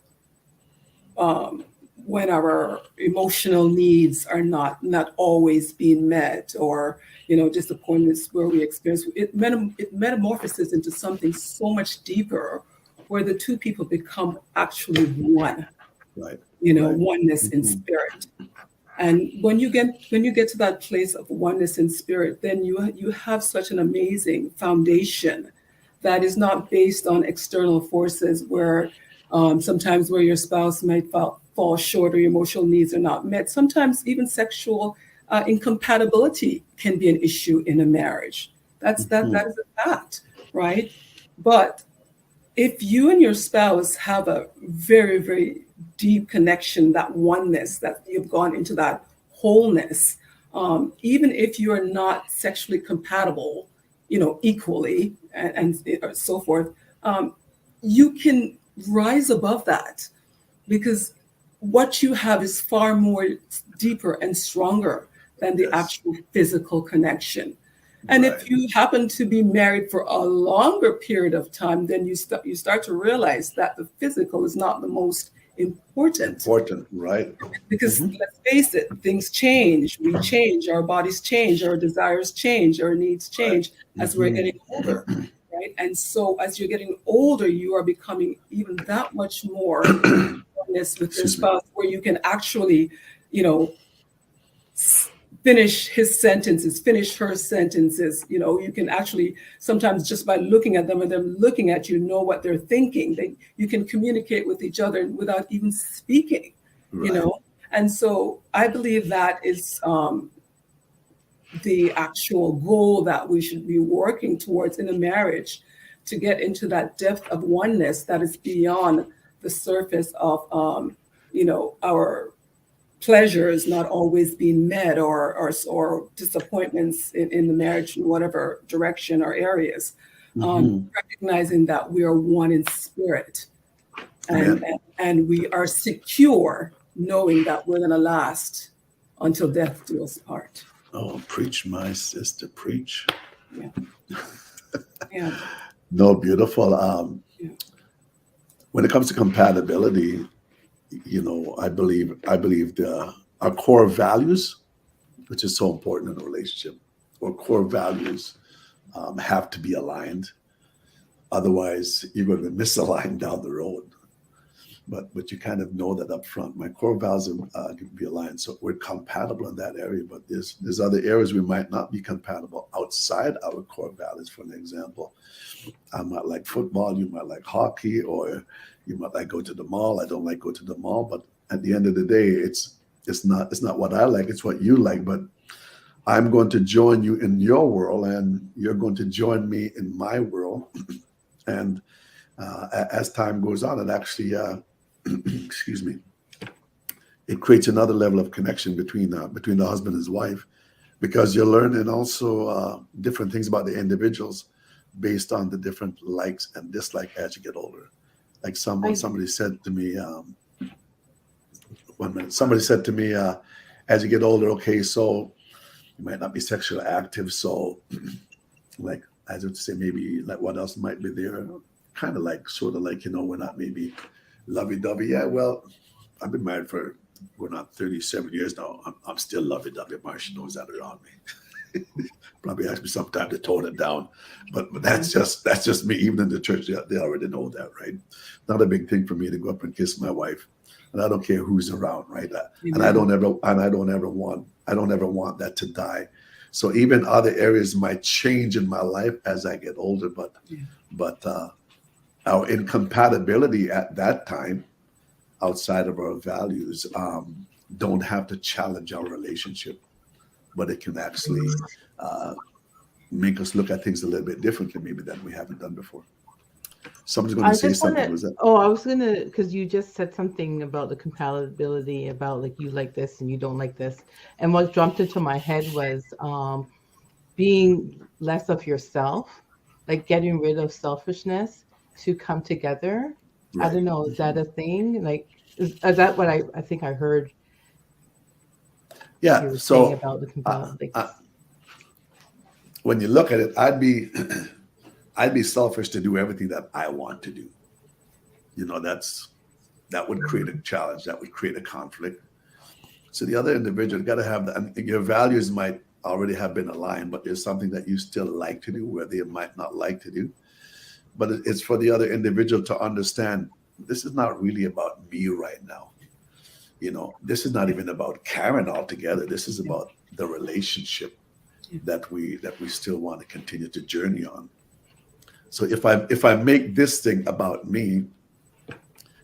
when our emotional needs are not always being met, or disappointments where we experience it. It metamorphoses into something so much deeper, where the two people become actually one. Right. Right. Oneness in spirit. And when you get to that place of oneness in spirit, then you have such an amazing foundation that is not based on external forces, where sometimes where your spouse might fall short or your emotional needs are not met. Sometimes even sexual incompatibility can be an issue in a marriage. That is a fact, right? But if you and your spouse have a very, very deep connection, that oneness, that you've gone into that wholeness, even if you are not sexually compatible, equally and so forth, you can rise above that, because what you have is far more deeper and stronger than the actual physical connection. And Right. if you happen to be married for a longer period of time, then you start to realize that the physical is not the most important. Right. Because let's face it, things change. We change. Our bodies change. Our desires change. Our needs change as we're getting older, right? And so as you're getting older, you are becoming even that much more honest with your spouse, where you can actually, finish his sentences, finish her sentences. You can actually sometimes, just by looking at them and them looking at you, know what they're thinking. You can communicate with each other without even speaking, And so I believe that is the actual goal that we should be working towards in a marriage, to get into that depth of oneness that is beyond the surface of, our pleasures not always being met, or disappointments in the marriage in whatever direction or areas. Recognizing that we are one in spirit, and we are secure knowing that we're going to last until death do us part. Oh, preach, my sister, preach. Yeah. Yeah. No, beautiful. When it comes to compatibility, I believe our core values, which is so important in a relationship, or core values have to be aligned. Otherwise, you're going to be misaligned down the road. but you kind of know that up front. My core values can be aligned, so we're compatible in that area. But there's other areas we might not be compatible outside our core values. For an example, I might like football, you might like hockey, or you might like go to the mall. I don't like go to the mall, but at the end of the day, it's not what I like, it's what you like. But I'm going to join you in your world, and you're going to join me in my world. And as time goes on, it actually, excuse me, it creates another level of connection between the husband and his wife, because you're learning also different things about the individuals based on the different likes and dislikes as you get older. Like I somebody said to me, one minute, somebody said to me, as you get older, okay, so you might not be sexually active, so like I would say maybe like what else might be there, kind of like sort of like we're not maybe lovey-dovey. Yeah, well, I've been married for going on 37 years now. I'm still lovey-dovey. Marsha knows that around me. Probably ask me sometime to tone it down, but that's just me. Even in the church, they already know that, right? Not a big thing for me to go up and kiss my wife, and I don't care who's around, right? And I don't ever want that to die. So even other areas might change in my life as I get older, but our incompatibility at that time, outside of our values, don't have to challenge our relationship, but it can actually make us look at things a little bit differently, maybe than we haven't done before. Somebody's going to I say just want something. to. Was that? Oh, I was gonna, because you just said something about the compatibility, about like you like this and you don't like this, and what jumped into my head was being less of yourself, like getting rid of selfishness to come together. I Right. don't know, is that a thing? Like, is that what I think I heard you Yeah. were saying So about the compatibility? Like, when you look at it, I'd be selfish to do everything that I want to do. That would create a challenge. That would create a conflict. So the other individual got to have that. And your values might already have been aligned, but there's something that you still like to do where they might not like to do. But it's for the other individual to understand this is not really about me right now. This is not even about Karen altogether. This is about the relationship that we still want to continue to journey on. So if I make this thing about me,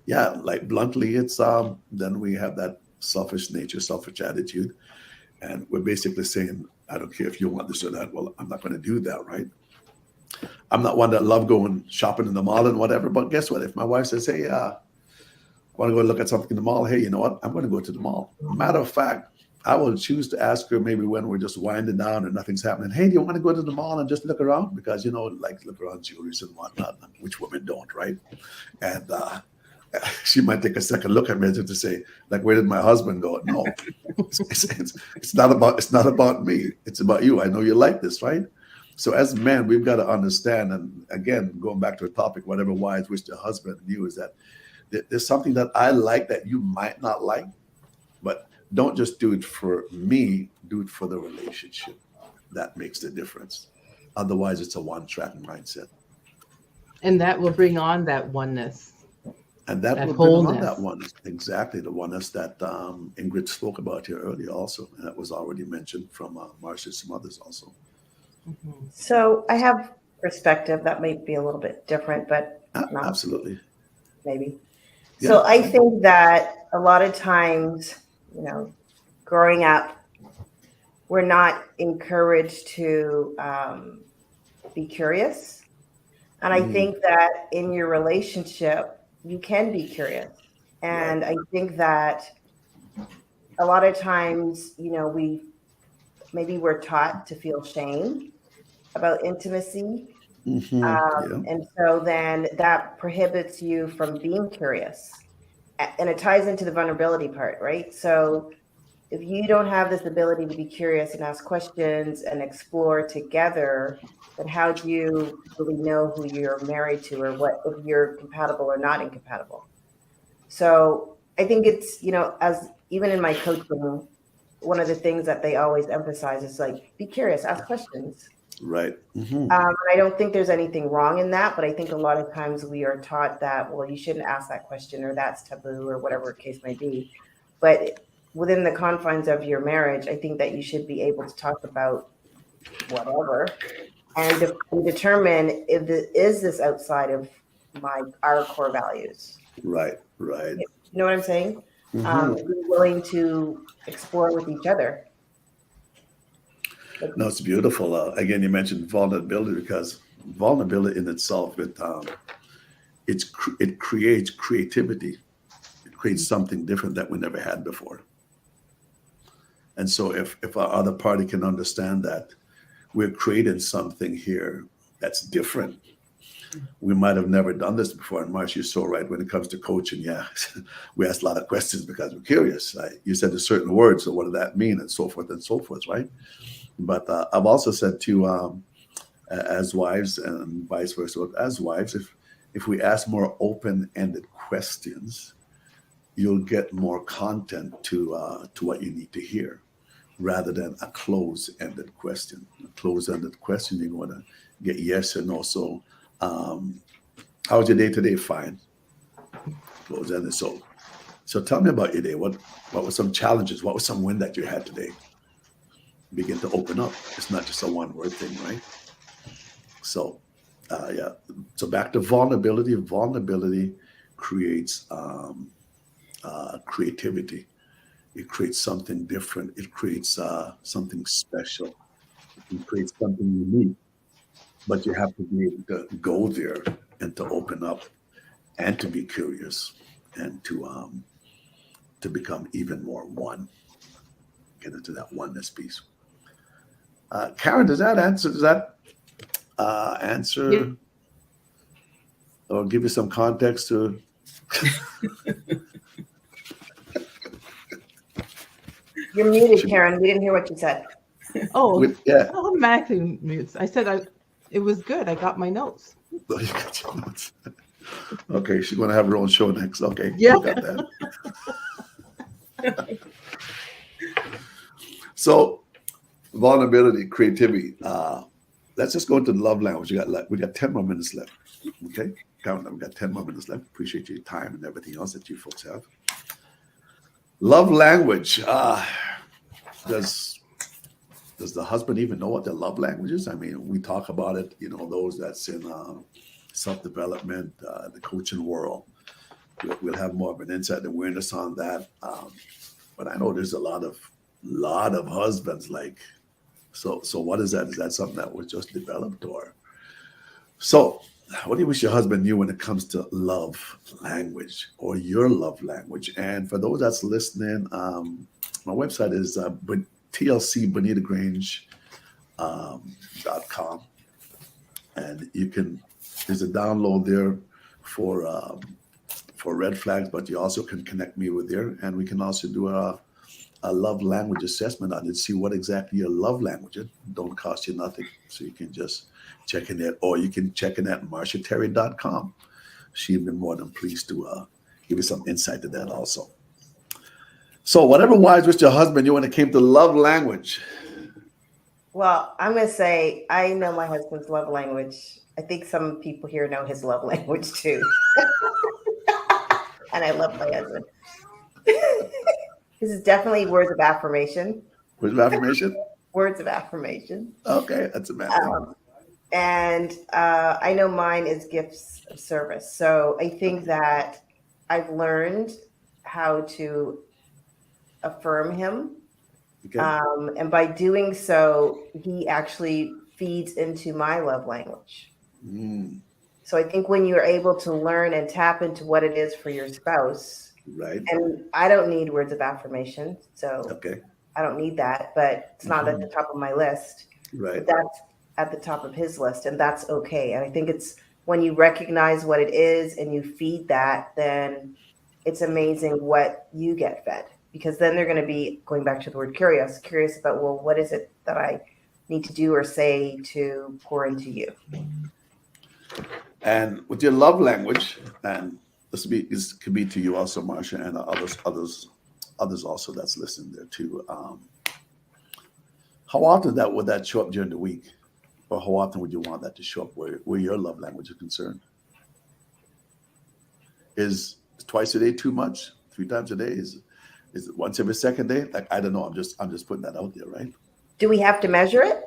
yeah, like bluntly, it's then we have that selfish nature, selfish attitude, and we're basically saying, I don't care if you want this or that. Well, I'm not going to do that, right? I'm not one that love going shopping in the mall and whatever. But guess what? If my wife says, "Hey, I want to go look at something in the mall," hey, you know what? I'm going to go to the mall. Matter of fact, I will choose to ask her maybe when we're just winding down and nothing's happening. Hey, do you want to go to the mall and just look around? Because like look around jewelries and whatnot, which women don't, right? And she might take a second look at me to say, like, where did my husband go? No, it's not about me. It's about you. I know you like this, right? So as men, we've got to understand. And again, going back to a topic, whatever wives wish their husband knew, is that there's something that I like that you might not like, but don't just do it for me. Do it for the relationship. That makes the difference. Otherwise, it's a one-track mindset. and that will bring on that oneness, And that that will bring on that wholeness. oneness, exactly the oneness that Ingrid spoke about here earlier, also, and that was already mentioned from Marcia and some others also. Mhm. So I have perspective that might be a little bit different, but not Absolutely, maybe. yeah, So I think that a lot of times, you know, growing up, we're not encouraged to be curious. And I hmm think that in your relationship, you can be curious. right, And I think that a lot of times, we're taught to feel shame about intimacy. yeah, And so then that prohibits you from being curious. And it ties into the vulnerability part, right? So if you don't have this ability to be curious and ask questions and explore together, then how do you really know who you're married to, or what, if you're compatible or not incompatible? So I think it's, as even in my coaching, one of the things that they always emphasize is like, be curious, ask questions. Right. Hmm. I don't think there's anything wrong in that, but I think a lot of times we are taught that, well, you shouldn't ask that question or that's taboo or whatever case may be. But within the confines of your marriage, I think that you should be able to talk about whatever and determine if is this outside of our core values. Right. Right. You know what I'm saying? Hmm. Be willing to explore with each other. Like, No, it's beautiful. Again, you mentioned vulnerability because vulnerability in itself, it creates creativity. It creates something different that we never had before. And so, if our other party can understand that we're creating something here that's different, we might have never done this before. And Marsh, you're so right when it comes to coaching. Yeah, we ask a lot of questions because we're curious. You said a certain word, so what does that mean, and so forth, right? But I've also said to as wives and vice versa, as wives, if we ask more open-ended questions, you'll get more content to what you need to hear, rather than a closed-ended question. A closed-ended question, you're going to get yes or no. So, how was your day today? Fine. Closed-ended. So tell me about your day. What were some challenges? What was some win that you had today? Begin to open up. It's not just a one-word thing, right? So, yeah. So back to vulnerability. Vulnerability creates creativity. It creates something different. It creates something special. It creates something unique. But you have to be able to go there and to open up and to be curious and to become even more one. Get into that oneness piece. Karen, does that answer? Does that Yeah. answer or give you some context to? you're muted, Karen. We didn't hear what you said. Oh, Yeah. automatically mutes. I said it was good. I got my notes. Oh, you got your notes. Okay, she's gonna have her own show next. Okay, Yeah. you got that. So vulnerability, creativity. Let's just go into the love language. We got 10 more minutes left. Okay, count them. We got 10 more minutes left. Appreciate your time and everything else that you folks have. Love language. Does the husband even know what their love language is? I mean, we talk about it. You know, those that's in self-development, the coaching world. We'll have more of an insight and awareness on that. But I know there's a lot of husbands like. So what is that? Is that something that was just developed, or so? What do you wish your husband knew when it comes to love language or your love language? And for those that's listening, my website is TLC Bonitto Grange .com, and there's a download there for red flags, but you also can connect me with there, and we can also do a love language assessment on it, see what exactly your love language is. Don't cost you nothing. So you can just check in there, or you can check in at marshaterry.com. She'd be more than pleased to give you some insight to that also. So whatever wise with your husband you when it came to love language. Well, I'm going to say I know my husband's love language. I think some people here know his love language too. And I love my husband. This is definitely words of affirmation. Words of affirmation? Words of affirmation. Okay, that's a bad thing. And I know mine is gifts of service. So I think that I've learned how to affirm him. Okay. And by doing so, he actually feeds into my love language. Mm, So I think when you're able to learn and tap into what it is for your spouse, right. and I don't need words of affirmation, so Okay. I don't need that, but it's not at the top of my list. Right. But that's at the top of his list, and that's okay. And I think it's when you recognize what it is and you feed that, then it's amazing what you get fed. Because then they're going to be, going back to the word curious about, well, what is it that I need to do or say to pour into you? And with your love language, and this could be to you also, Marsha, and others also that's listening there too. How often would that show up during the week? Or how often would you want that to show up where your love language is concerned? Is twice a day too much? 3 times a day? Is it once every second day? Like, I don't know. I'm just putting that out there, right? Do we have to measure it?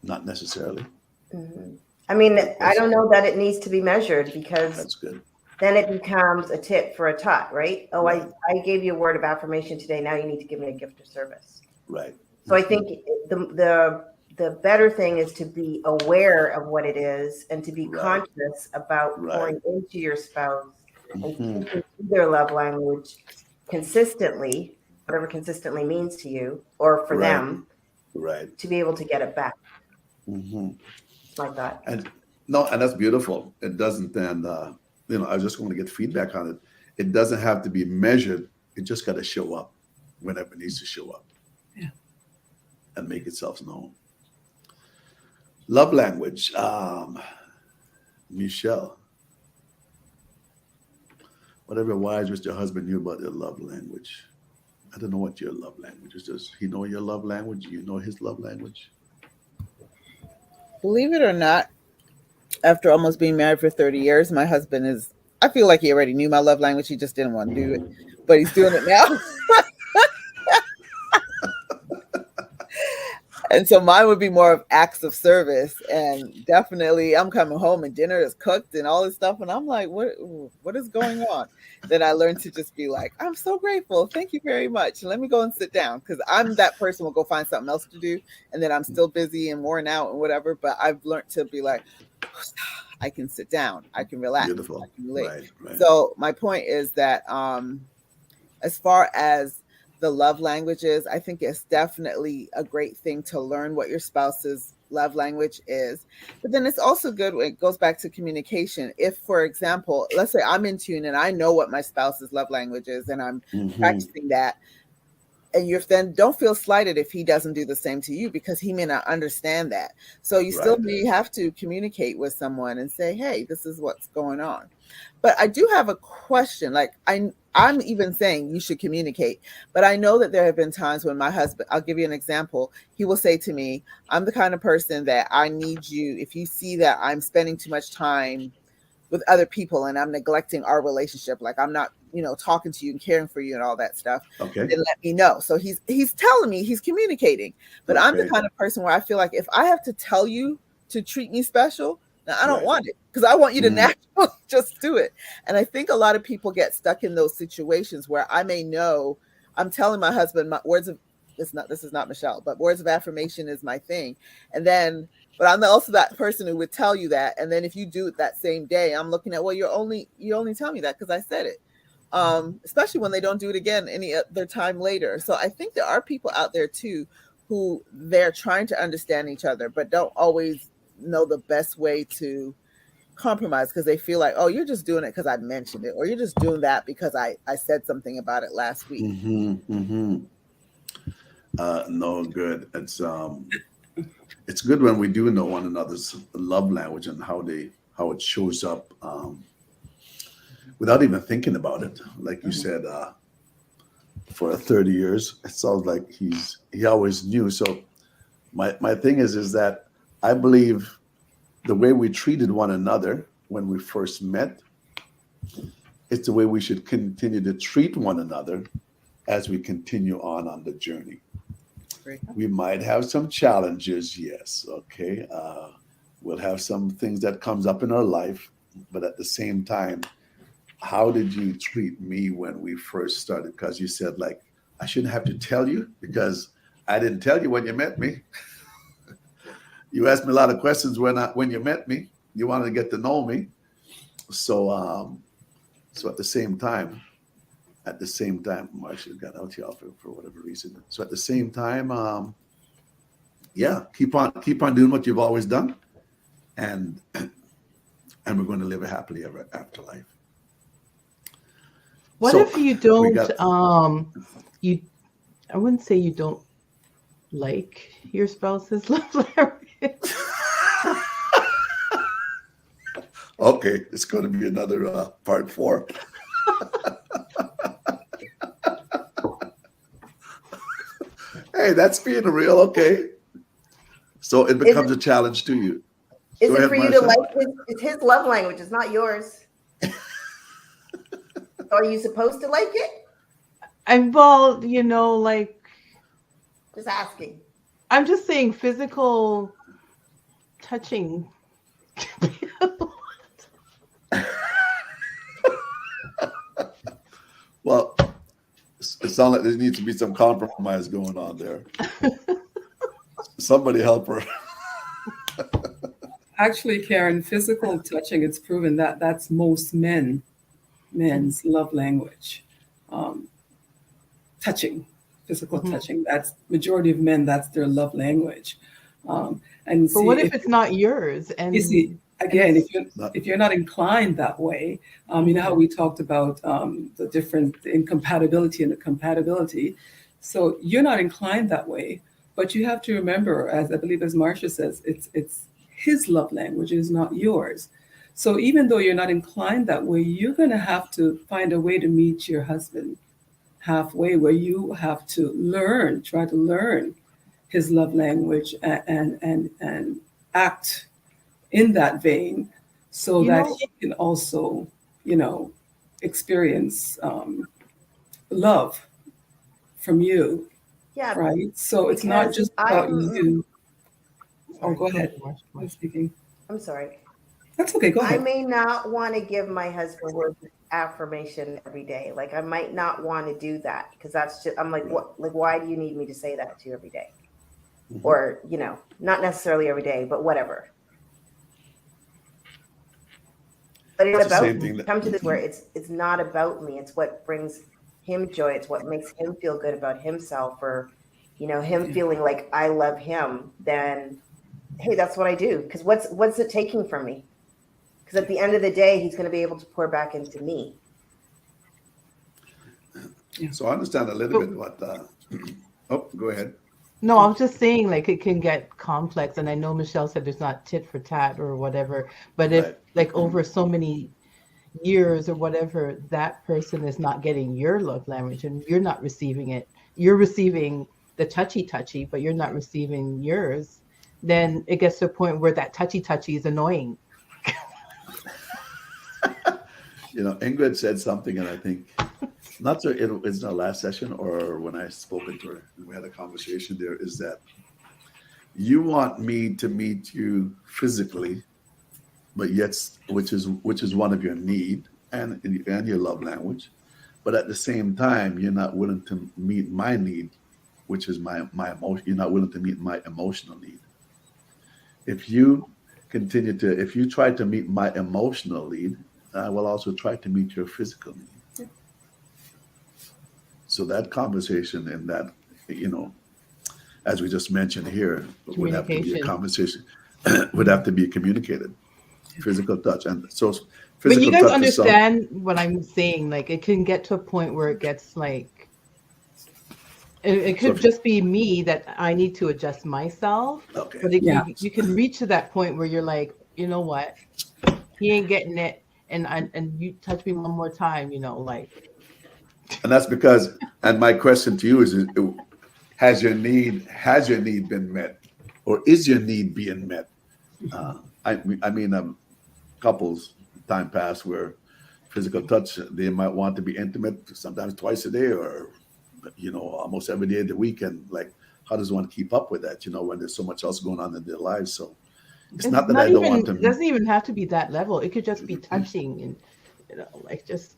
Not necessarily. Mhm. I mean, Good I don't question. know that it needs to be measured, because That's good. then it becomes a tit for a tat, right? Oh, Right. I gave you a word of affirmation today. Now you need to give me a gift of service. Right. So I think the better thing is to be aware of what it is and to be Right. conscious about Right. pouring into your spouse and Mhm. speaking to their love language consistently, whatever consistently means to you or for Right. them, Right. to be able to get it back. Hmm. It's my thought. And no, and that's beautiful. It doesn't then, I was just going to get feedback on it. It doesn't have to be measured. It just got to show up whenever it needs to show up. Yeah. And make itself known. Love language. Michelle, whatever wise which your husband knew about your love language. I don't know what your love language is. Does he know your love language? You know his love language? Believe it or not, after almost being married for 30 years, my husband is, I feel like he already knew my love language. He just didn't want to do it, but he's doing it now. And so mine would be more of acts of service. And definitely I'm coming home and dinner is cooked and all this stuff. And I'm like, what is going on? Then I learned to just be like, I'm so grateful. Thank you very much. Let me go and sit down. Because I'm that person will go find something else to do. And then I'm still busy and worn out and whatever. But I've learned to be like, I can sit down. I can relax. I Beautiful. can relate. Right, right. So my point is that as far as the love languages, I think it's definitely a great thing to learn what your spouse's love language is. But then it's also good when it goes back to communication. If, for example, let's say I'm in tune and I know what my spouse's love language is and I'm practicing that, and you then don't feel slighted if he doesn't do the same to you, because he may not understand that. So you still may have to communicate with someone and say, hey, this is what's going on. But I do have a question. Like I'm even saying you should communicate, but I know that there have been times when my husband, I'll give you an example. He will say to me, I'm the kind of person that I need you. If you see that I'm spending too much time with other people and I'm neglecting our relationship, like I'm not, talking to you and caring for you and all that stuff, Okay. then let me know. So he's telling me, he's communicating. But I'm the kind of person where I feel like if I have to tell you to treat me special, now I don't want it, because I want you to naturally just do it. And I think a lot of people get stuck in those situations where I may know I'm telling my husband my words of this is not Michelle, but words of affirmation is my thing. And then but I'm also that person who would tell you that. And then if you do it that same day, I'm looking at, well, you only tell me that because I said it. Especially when they don't do it again any other time later. So I think there are people out there too who they're trying to understand each other, but don't always know the best way to compromise, because they feel like, oh, you're just doing it because I mentioned it, or you're just doing that because I said something about it last week. No, good. It's good when we do know one another's love language and how it shows up without even thinking about it. Like you said, for 30 years, it sounds like he always knew. So my thing is that I believe the way we treated one another when we first met, it's the way we should continue to treat one another as we continue on the journey. We might have some challenges, yes, okay. We'll have some things that comes up in our life, but at the same time, how did you treat me when we first started? Because you said, like, I shouldn't have to tell you because I didn't tell you when you met me. You asked me a lot of questions when you met me. You wanted to get to know me. So at the same time, Marcia got out here for whatever reason. So at the same time, keep on doing what you've always done, and we're going to live a happily ever after life. What if you don't? I wouldn't say you don't like your spouse's love language. Okay, it's going to be another part 4. Hey, that's being real. Okay. So it Is becomes it a challenge to you. is Go it ahead, for you to Marcia. like his? It's his love language. It's not yours. Are you supposed to like it? And well, like Just asking. I'm just saying physical touching. Well, it sounds like there needs to be some compromise going on there. Somebody help her. Actually, Karen, physical touching, it's proven that that's most men's love language. Um, touching, physical Mhm. touching. That's majority of men. That's their love language. And But see what if if it's not yours? you see And again, it's Not, if you're not inclined that way, you know how mhm. we talked about the different incompatibility and the compatibility. So you're not inclined that way, but you have to remember, as I believe, as Marcia says, it's his love language, it is not yours. So even though you're not inclined that way, you're going to have to find a way to meet your husband halfway, where you have to try to learn his love language and act in that vein so you that know, he can also, you know, experience love from you, Yeah, right? So it's not because just about you. Oh, sorry, go go ahead. ahead, Marcia. I'm speaking. I'm sorry. That's okay. Go I ahead. may not want to give my husband words of affirmation every day. Like I might not want to do that because that's just I'm like, right. what like why do you need me to say that to you every day? Mhm. Or, not necessarily every day, but whatever. But it's It's not the about same me. thing that Come to this where it's not about me. It's what brings him joy. It's what makes him feel good about himself or, him Yeah. feeling like I love him, then hey, that's what I do. Because what's it taking from me? Because at the end of the day, he's going to be able to pour back into me. Yeah. so I understand a little But bit what oh, go ahead. no, I was just saying, like, it can get complex. And I know Michelle said there's not tit for tat or whatever. But if, Right. like, over so many years or whatever, that person is not getting your love language and you're not receiving it, you're receiving the touchy touchy, but you're not receiving yours, then it gets to a point where that touchy touchy is annoying. Ingrid said something, and I think not so it's in our last session or when I spoken to her and we had a conversation there, is that you want me to meet you physically, but yet which is one of your need and your love language, but at the same time you're not willing to meet my need, which is my emotion. You're not willing to meet my emotional need. If you if you try to meet my emotional need, I will also try to meet your physical need. So that conversation and that, you know, as we just mentioned here, would have to be a Communication. conversation, would have to be communicated. Physical touch, and so But you physical guys touch is some. understand what I'm saying? Like, it can get to a point where it gets like, it So could if you, just be me that I need to adjust myself, okay, but Yeah. you can reach to that point where you're like, you know what, he ain't getting it, and you touch me one more time, like and that's because, and my question to you is, has your need been met, or is your need being met? I mean, couples time past where physical touch, they might want to be intimate sometimes twice a day, or almost every day of the weekend. Like, how does one keep up with that? When there's so much else going on in their lives. So it's it's not that not I don't want even, to. it doesn't even have to be that level. It could just be touching and like just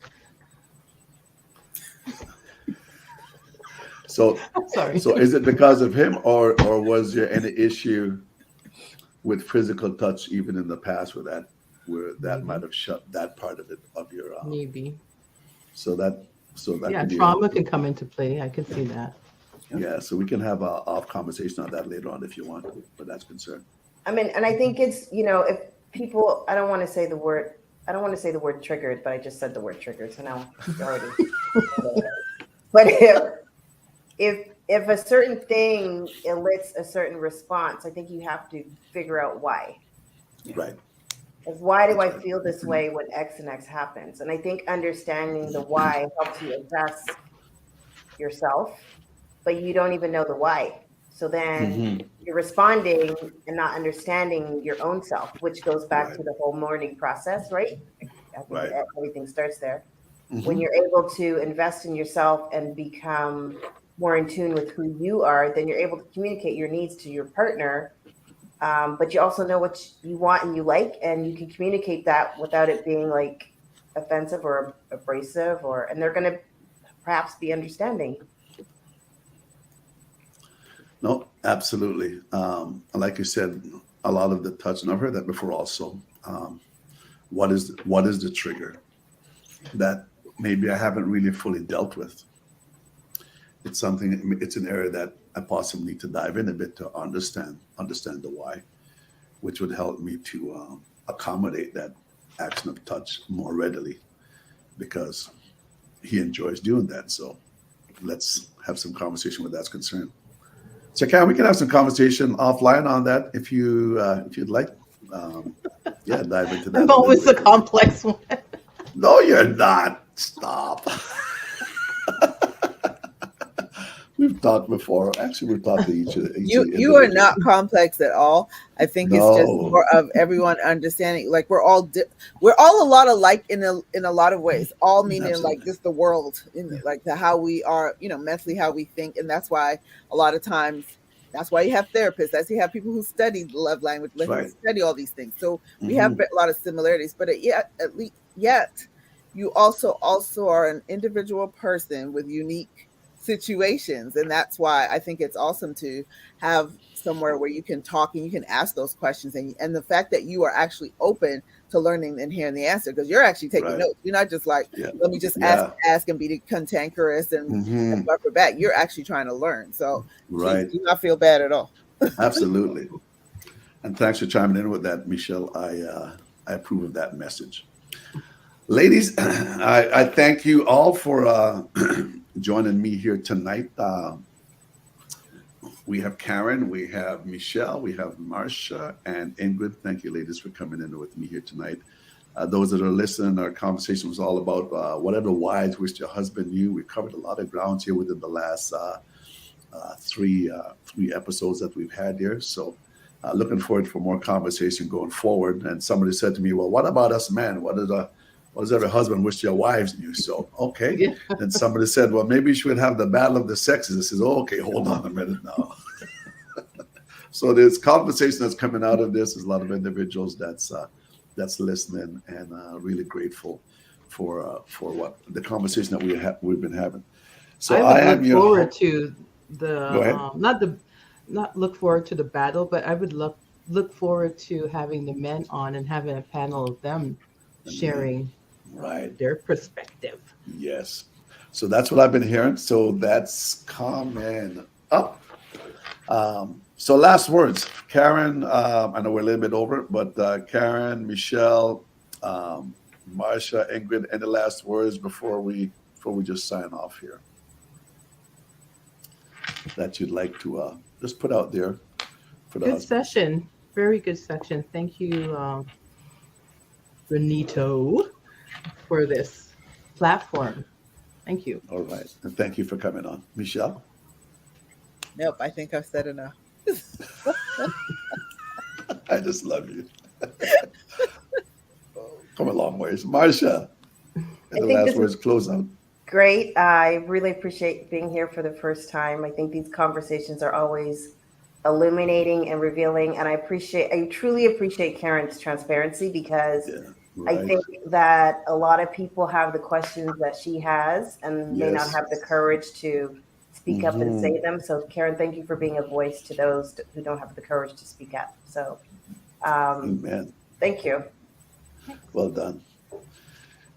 So, sorry. so is it because of him, or was there any issue with physical touch even in the past where that might Maybe, have shut that part of it of your maybe. so that so that Yeah, could be trauma could come into play. I could see that. yeah. So we can have a off conversation on that later on if you want, but that's concerned. I mean, and I think it's, if people, I don't want to say the word triggered, but I just said the word triggered. So now you're already, but if a certain thing elicits a certain response, I think you have to figure out why. Right. Like, why do That's I right. feel this way when X and X happens? And I think understanding the why helps you address yourself, but you don't even know the why. So then Mhm. you're responding and not understanding your own self, which goes back Right. to the whole mourning process, right? I think Right. everything starts there. When Mhm. you're able to invest in yourself and become more in tune with who you are, then you're able to communicate your needs to your partner. But you also know what you want and you like, and you can communicate that without it being like offensive or abrasive, and they're going to perhaps be understanding. No, absolutely. And like you said, a lot of the touch, and I've heard that before also. What is the trigger that maybe I haven't really fully dealt with? It's something. It's an area that I possibly need to dive in a bit to understand the why, which would help me to accommodate that action of touch more readily because he enjoys doing that. So let's have some conversation where that's concerned. So, Karen, we can have some conversation offline on that if you'd like. Um, yeah, dive into I'm that a little always the bit. complex one. No, you're not. Stop. We've talked before. Actually, we've talked to each You are not individually. complex at all. I think it's just No, more of everyone understanding. Like we're all a lot alike in a lot of ways. All meaning like absolutely. just the world in like the how we are, mentally how we think, and that's why a lot of times that's why you have therapists. That's why you have people who study the love language, like who Right. study all these things. So we have Hmm. a lot of similarities, but at least yet you also are an individual person with unique situations, and that's why I think it's awesome to have somewhere where you can talk and you can ask those questions, and the fact that you are actually open to learning and hearing the answer, because you're actually taking Right. notes. You're not just like, Yeah. let me just Yeah. ask and be cantankerous and Hmm. rubber back. You're actually trying to learn, so please Right. do not feel bad at all. Absolutely. And thanks for chiming in with that, Michelle. I approve of that message. Ladies, I thank you all for joining me here tonight. We have Karen, we have Michelle, we have Marcia, and Ingrid. Thank you, ladies, for coming in with me here tonight. Those that are listening, our conversation was all about whatever wives wished your husband knew. We covered a lot of grounds here within the last three episodes that we've had here. So looking forward for more conversation going forward. And somebody said to me, well, what about us men? What does every husband wish their wives knew? So, okay. Yeah. Then somebody said, well, maybe you should have the battle of the sexes. I says, oh, okay, hold on a minute now. So there's conversation that's coming out of this. There's a lot of individuals that's listening and really grateful for what the conversation that we've been having. So I I would am look your forward to Go the ahead. not look forward to the battle, but I would look forward to having the men on and having a panel of them The men. sharing Right. their perspective. Yes. So that's what I've been hearing. So that's coming up. So last words, Karen. I know we're a little bit over, but Karen, Michelle, Marsha, Ingrid, any last words before we just sign off here that you'd like to just put out there for the Good husbands? session. Very good session. Thank you, Bonitto, for this platform. Thank you. All right, and thank you for coming on, Michelle. Nope, I think I've said enough. I just love you. Come a long ways, Marsha. I And the think last this is words close out. great. I really appreciate being here for the first time. I think these conversations are always illuminating and revealing, and I truly appreciate Karen's transparency, because Yeah. I Right. think that a lot of people have the questions that she has and may not Yes. have the courage to speak up and Hmm. say them. So, Karen, thank you for being a voice to those who don't have the courage to speak up. So, Amen. thank you. Well done.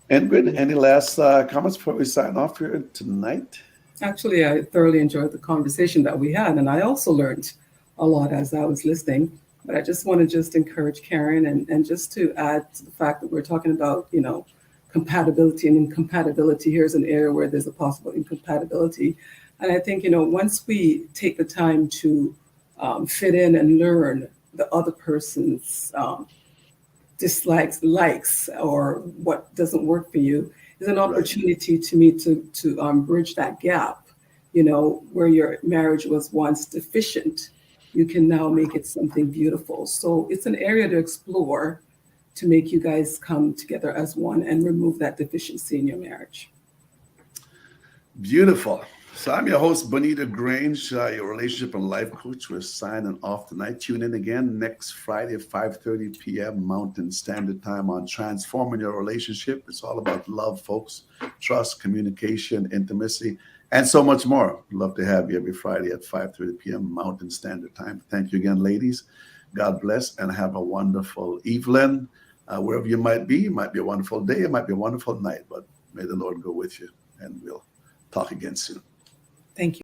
Ingrid, any last comments before we sign off here tonight? Actually, I thoroughly enjoyed the conversation that we had, and I also learned a lot as I was listening. But I just want to just encourage Karen and just to add to the fact that we're talking about, compatibility and incompatibility. Here's an area where there's a possible incompatibility. And I think, once we take the time to fit in and learn the other person's dislikes, likes, or what doesn't work for you, is an Right. opportunity to me to bridge that gap, where your marriage was once deficient, you can now make it something beautiful. So it's an area to explore to make you guys come together as one and remove that deficiency in your marriage. Beautiful. So I'm your host, Bonitto Grange, your relationship and life coach. We're signing off tonight. Tune in again next Friday at 5:30 p.m. Mountain Standard Time on Transforming Your Relationship. It's all about love, folks, trust, communication, intimacy, and so much more. Love to have you every Friday at 5:30 p.m. Mountain Standard Time. Thank you again, ladies. God bless and have a wonderful evening. Wherever you might be, it might be a wonderful day, it might be a wonderful night, but may the Lord go with you, and we'll talk again soon. Thank you.